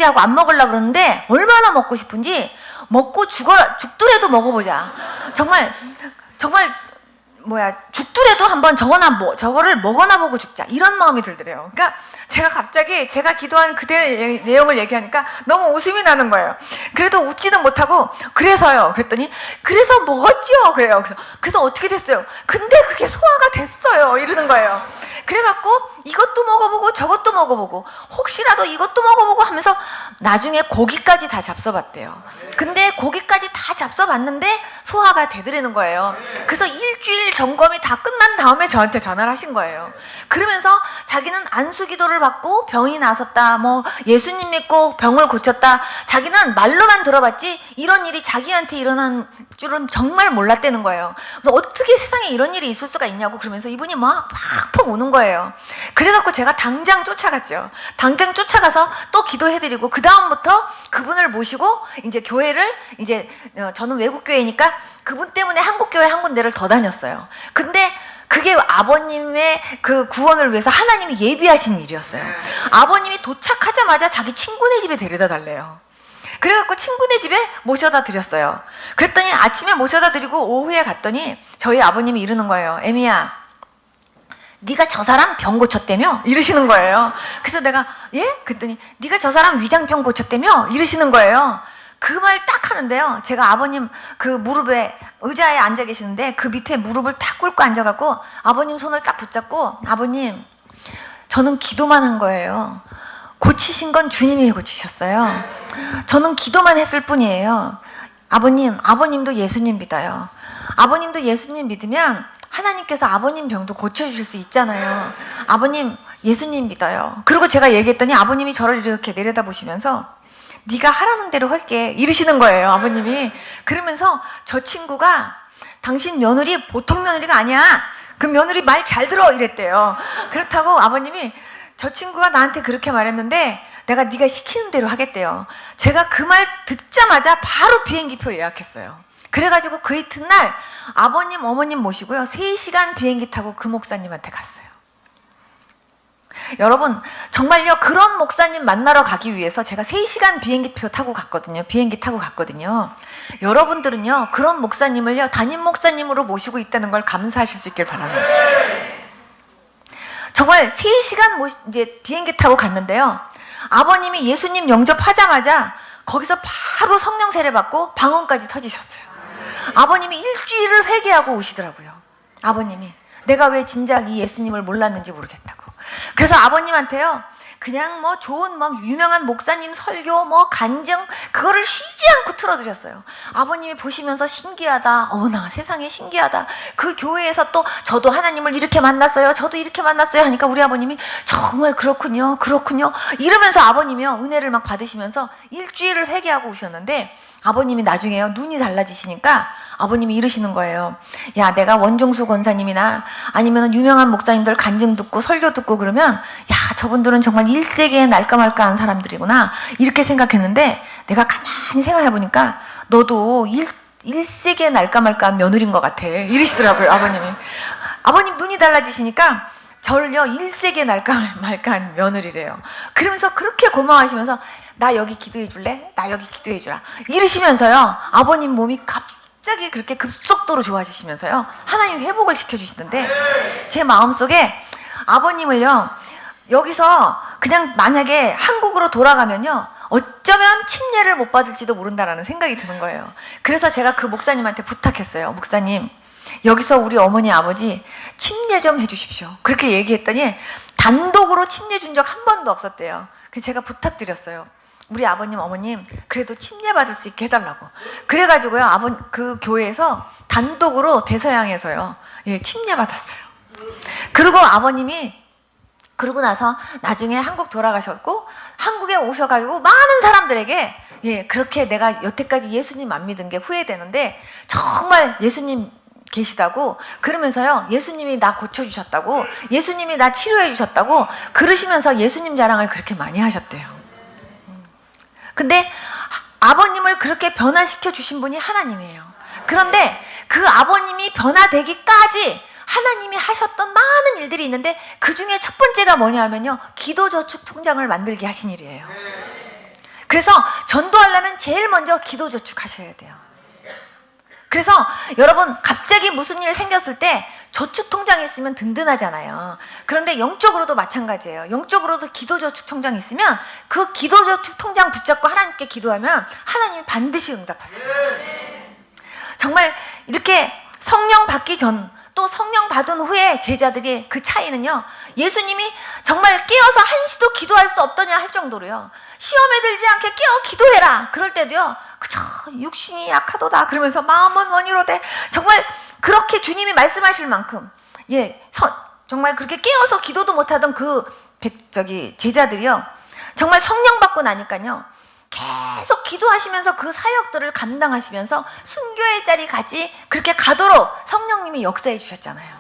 하고 안 먹으려고 그러는데, 얼마나 먹고 싶은지 먹고 죽더라도 먹어보자. 정말 죽더라도 한번 저거를 먹어나 보고 죽자, 이런 마음이 들더래요. 그러니까 제가 갑자기 제가 기도한 그대 내용을 얘기하니까 너무 웃음이 나는 거예요. 그래도 웃지는 못하고, 그래서요. 그랬더니 그래서 먹었죠. 그래요. 그래서 어떻게 됐어요? 근데 그게 소화가 됐어요. 이러는 거예요. 그래갖고 이것도 먹어보고 저것도 먹어보고 혹시라도 이것도 먹어보고 하면서 나중에 고기까지 다 잡숴봤대요. 근데 고기까지 다 잡숴봤는데 소화가 되더라는 거예요. 그래서 일주일 점검이 다 끝난 다음에 저한테 전화를 하신 거예요. 그러면서 자기는 안수기도를 받고 병이 나섰다, 예수님 믿고 병을 고쳤다, 자기는 말로만 들어봤지 이런 일이 자기한테 일어난 줄은 정말 몰랐다는 거예요. 그래서 어떻게 세상에 이런 일이 있을 수가 있냐고, 그러면서 이분이 막 팍팍 오는 거예요. 그래갖고 제가 당장 쫓아갔죠. 당장 쫓아가서 또 기도해드리고, 그 다음부터 그분을 모시고 이제 교회를, 저는 외국 교회니까 그분 때문에 한국 교회 한 군데를 더 다녔어요. 근데 그게 아버님의 그 구원을 위해서 하나님이 예비하신 일이었어요. 아버님이 도착하자마자 자기 친구네 집에 데려다 달래요. 그래갖고 친구네 집에 모셔다 드렸어요. 그랬더니 아침에 모셔다 드리고 오후에 갔더니 저희 아버님이 이러는 거예요. 애미야, 네가 저 사람 병 고쳤다며? 이러시는 거예요. 그래서 내가 예? 그랬더니 네가 저 사람 위장병 고쳤다며? 이러시는 거예요. 그 말 딱 하는데요, 제가 아버님 그 무릎에 의자에 앉아 계시는데 그 밑에 무릎을 딱 꿇고 앉아갖고 아버님 손을 딱 붙잡고, 아버님, 저는 기도만 한 거예요. 고치신 건 주님이 고치셨어요. 저는 기도만 했을 뿐이에요. 아버님도 예수님 믿어요. 아버님도 예수님 믿으면 하나님께서 아버님 병도 고쳐주실 수 있잖아요. 아버님, 예수님 믿어요. 그리고 제가 얘기했더니 아버님이 저를 이렇게 내려다보시면서 네가 하라는 대로 할게 이러시는 거예요, 아버님이. 그러면서 저 친구가 당신 며느리 보통 며느리가 아니야, 그 며느리 말 잘 들어 이랬대요. 그렇다고 아버님이 저 친구가 나한테 그렇게 말했는데 내가 네가 시키는 대로 하겠대요. 제가 그 말 듣자마자 바로 비행기표 예약했어요. 그래가지고 그 이튿날 아버님 어머님 모시고요 3시간 비행기 타고 그 목사님한테 갔어요. 여러분 정말요 그런 목사님 만나러 가기 위해서 제가 3시간 비행기표 타고 갔거든요. 비행기 타고 갔거든요. 여러분들은요 그런 목사님을요 담임 목사님으로 모시고 있다는 걸 감사하실 수 있길 바랍니다. 정말 3시간 이제 비행기 타고 갔는데요. 아버님이 예수님 영접하자마자 거기서 바로 성령 세례 받고 방언까지 터지셨어요. 아버님이 일주일을 회개하고 오시더라고요. 아버님이 내가 왜 진작 이 예수님을 몰랐는지 모르겠다고. 그래서 아버님한테요 그냥 뭐 좋은 막 유명한 목사님 설교 뭐 간증 그거를 쉬지 않고 틀어드렸어요. 아버님이 보시면서 신기하다, 어머나 세상에 신기하다, 그 교회에서 또 저도 하나님을 이렇게 만났어요, 저도 이렇게 만났어요 하니까 우리 아버님이 정말 그렇군요 그렇군요 이러면서 아버님이요 은혜를 막 받으시면서 일주일을 회개하고 오셨는데, 아버님이 나중에요 눈이 달라지시니까 아버님이 이러시는 거예요. 야, 내가 원종수 권사님이나 아니면 유명한 목사님들 간증 듣고 설교 듣고 그러면 야, 저분들은 정말 일세계에 날까 말까한 사람들이구나 이렇게 생각했는데 내가 가만히 생각해 보니까 너도 일세계에 날까 말까한 며느리인 것 같아 이러시더라고요. 아버님이. 아버님 눈이 달라지시니까 저를요 일세계에 날까 말까한 며느리래요. 그러면서 그렇게 고마워하시면서 나 여기 기도해 줄래? 나 여기 기도해 주라 이러시면서요 아버님 몸이 갑자기 그렇게 급속도로 좋아지시면서요 하나님 회복을 시켜주시던데, 제 마음속에 아버님을요 여기서 그냥 만약에 한국으로 돌아가면요 어쩌면 침례를 못 받을지도 모른다라는 생각이 드는 거예요. 그래서 제가 그 목사님한테 부탁했어요. 목사님, 여기서 우리 어머니 아버지 침례 좀 해주십시오. 그렇게 얘기했더니 단독으로 침례 준 적 한 번도 없었대요. 그래서 제가 부탁드렸어요. 우리 아버님 어머님 그래도 침례 받을 수 있게 해달라고. 그래가지고요 그 교회에서 단독으로 대서양에서요 침례 받았어요. 그리고 아버님이 그러고 나서 나중에 한국 돌아가셨고 한국에 오셔가지고 많은 사람들에게 그렇게 내가 여태까지 예수님 안 믿은 게 후회되는데 정말 예수님 계시다고 그러면서요 예수님이 나 고쳐주셨다고, 예수님이 나 치료해 주셨다고 그러시면서 예수님 자랑을 그렇게 많이 하셨대요. 근데 아버님을 그렇게 변화시켜 주신 분이 하나님이에요. 그런데 그 아버님이 변화되기까지 하나님이 하셨던 많은 일들이 있는데 그 중에 첫 번째가 뭐냐면요 기도저축통장을 만들게 하신 일이에요. 그래서 전도하려면 제일 먼저 기도저축 하셔야 돼요. 그래서 여러분 갑자기 무슨 일 생겼을 때 저축통장이 있으면 든든하잖아요. 그런데 영적으로도 마찬가지예요. 영적으로도 기도저축통장이 있으면 그 기도저축통장 붙잡고 하나님께 기도하면 하나님이 반드시 응답하세요. 정말 이렇게 성령 받기 전 또 성령 받은 후에 제자들이 그 차이는요 예수님이 정말 깨어서 한시도 기도할 수 없더냐 할 정도로요 시험에 들지 않게 깨어 기도해라 그럴 때도요 그저 육신이 약하도다 그러면서 마음은 원이로되 정말 그렇게 주님이 말씀하실 만큼 정말 그렇게 깨어서 기도도 못하던 그 제자들이요 정말 성령 받고 나니까요 계속 기도하시면서 그 사역들을 감당하시면서 순교의 자리까지 그렇게 가도록 성령님이 역사해 주셨잖아요.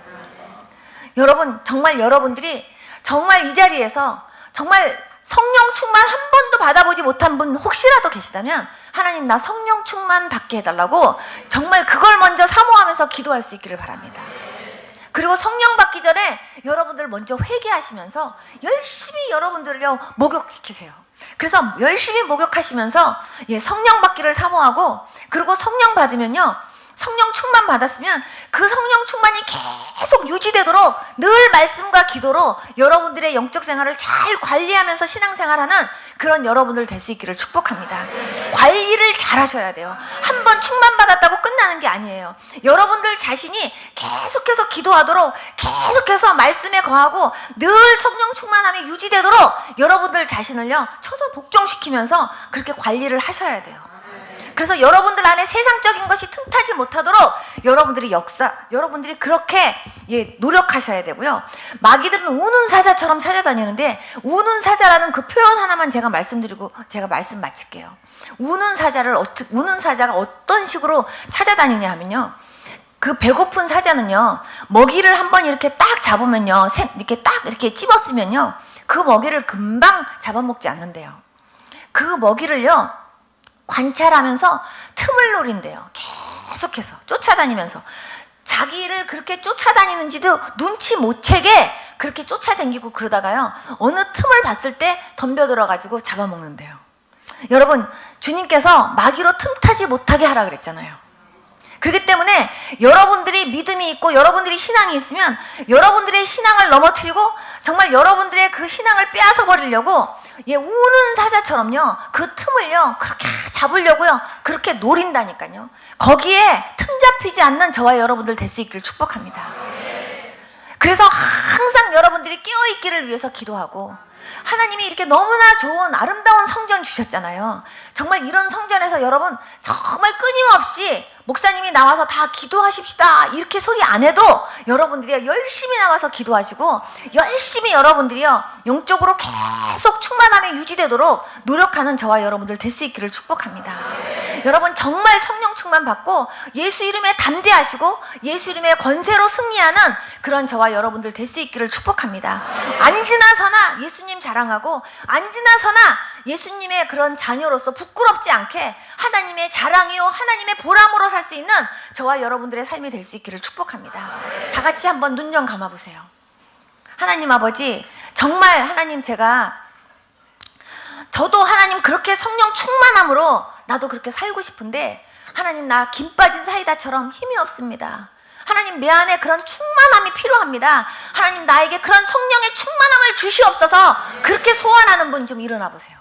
여러분 정말 여러분들이 정말 이 자리에서 정말 성령 충만 한 번도 받아보지 못한 분 혹시라도 계시다면 하나님 나 성령 충만 받게 해달라고 정말 그걸 먼저 사모하면서 기도할 수 있기를 바랍니다. 그리고 성령 받기 전에 여러분들 먼저 회개하시면서 열심히 여러분들을요 목욕시키세요. 그래서 열심히 목욕하시면서 성령 받기를 사모하고, 그리고 성령 받으면요 성령 충만 받았으면 그 성령 충만이 계속 유지되도록 늘 말씀과 기도로 여러분들의 영적 생활을 잘 관리하면서 신앙생활하는 그런 여러분들 될 수 있기를 축복합니다. 관리를 잘 하셔야 돼요. 한 번 충만 받았다고 끝나는 게 아니에요. 여러분들 자신이 계속해서 기도하도록, 계속해서 말씀에 거하고 늘 성령 충만함이 유지되도록 여러분들 자신을요 쳐서 복종시키면서 그렇게 관리를 하셔야 돼요. 그래서 여러분들 안에 세상적인 것이 틈타지 못하도록 여러분들이 그렇게 노력하셔야 되고요. 마귀들은 우는 사자처럼 찾아다니는데, 우는 사자라는 그 표현 하나만 제가 말씀드리고 제가 말씀 마칠게요. 우는 사자가 어떤 식으로 찾아다니냐 하면요, 그 배고픈 사자는요 먹이를 한번 이렇게 딱 잡으면요 이렇게 딱 이렇게 찝었으면요 그 먹이를 금방 잡아먹지 않는데요. 그 먹이를요, 관찰하면서 틈을 노린대요. 계속해서 쫓아다니면서. 자기를 그렇게 쫓아다니는지도 눈치 못 채게 그렇게 쫓아다니고 그러다가요, 어느 틈을 봤을 때 덤벼들어가지고 잡아먹는데요. 여러분, 주님께서 마귀로 틈타지 못하게 하라 그랬잖아요. 그렇기 때문에 여러분들이 믿음이 있고 여러분들이 신앙이 있으면 여러분들의 신앙을 넘어뜨리고 정말 여러분들의 그 신앙을 빼앗아 버리려고 우는 사자처럼요, 그 틈을요 그렇게 잡으려고요 그렇게 노린다니까요. 거기에 틈 잡히지 않는 저와 여러분들 될 수 있기를 축복합니다. 그래서 항상 여러분들이 깨어있기를 위해서 기도하고, 하나님이 이렇게 너무나 좋은 아름다운 성전 주셨잖아요. 정말 이런 성전에서 여러분 정말 끊임없이 목사님이 나와서 다 기도하십시다 이렇게 소리 안 해도 여러분들이 열심히 나와서 기도하시고 열심히 여러분들이요 영적으로 계속 충만함이 유지되도록 노력하는 저와 여러분들 될 수 있기를 축복합니다. 여러분 정말 성령 충만 받고 예수 이름에 담대하시고 예수 이름의 권세로 승리하는 그런 저와 여러분들 될 수 있기를 축복합니다. 앉으나 서나 예수님 자랑하고 앉으나 서나 예수님의 그런 자녀로서 부끄럽지 않게 하나님의 자랑이요 하나님의 보람으로 살 수 있는 저와 여러분들의 삶이 될 수 있기를 축복합니다. 다 같이 한번 눈 좀 감아보세요. 하나님 아버지, 정말 하나님 저도 하나님 그렇게 성령 충만함으로 나도 그렇게 살고 싶은데 하나님 나 김 빠진 사이다처럼 힘이 없습니다. 하나님 내 안에 그런 충만함이 필요합니다. 하나님 나에게 그런 성령의 충만함을 주시옵소서. 그렇게 소원하는 분 좀 일어나 보세요.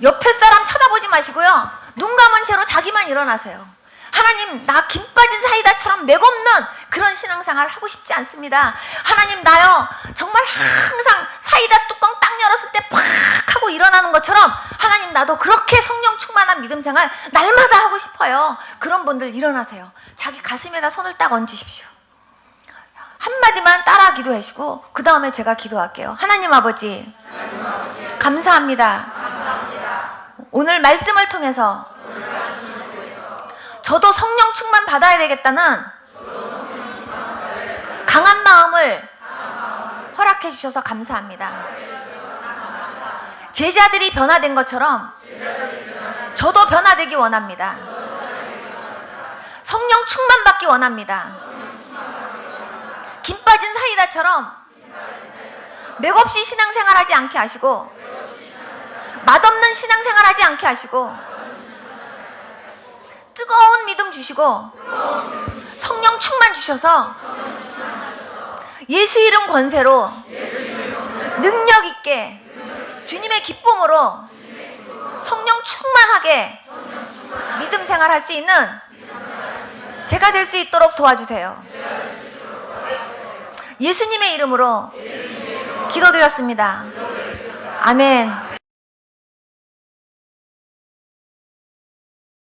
옆에 사람 쳐다보지 마시고요, 눈 감은 채로 자기만 일어나세요. 하나님 나 김 빠진 사이다처럼 맥없는 그런 신앙생활 하고 싶지 않습니다. 하나님 나요 정말 항상 사이다 뚜껑 딱 열었을 때 팍 하고 일어나는 것처럼 하나님 나도 그렇게 성령 충만한 믿음생활 날마다 하고 싶어요. 그런 분들 일어나세요. 자기 가슴에다 손을 딱 얹으십시오. 한마디만 따라 기도하시고 그 다음에 제가 기도할게요. 하나님 아버지, 감사합니다. 오늘 말씀을 통해서 저도 성령 충만 받아야 되겠다는 강한 마음을 허락해 주셔서 감사합니다. 제자들이 변화된 것처럼 저도 변화되기 원합니다. 성령 충만 받기 원합니다. 김 빠진 사이다처럼 맥없이 신앙생활하지 않게 하시고 맛없는 신앙생활하지 않게 하시고 뜨거운 믿음 주시고 성령 충만 주셔서 예수 이름 권세로 능력 있게 주님의 기쁨으로 성령 충만하게 믿음 생활할 수 있는 제가 될 수 있도록 도와주세요. 예수님의 이름으로 기도드렸습니다. 아멘.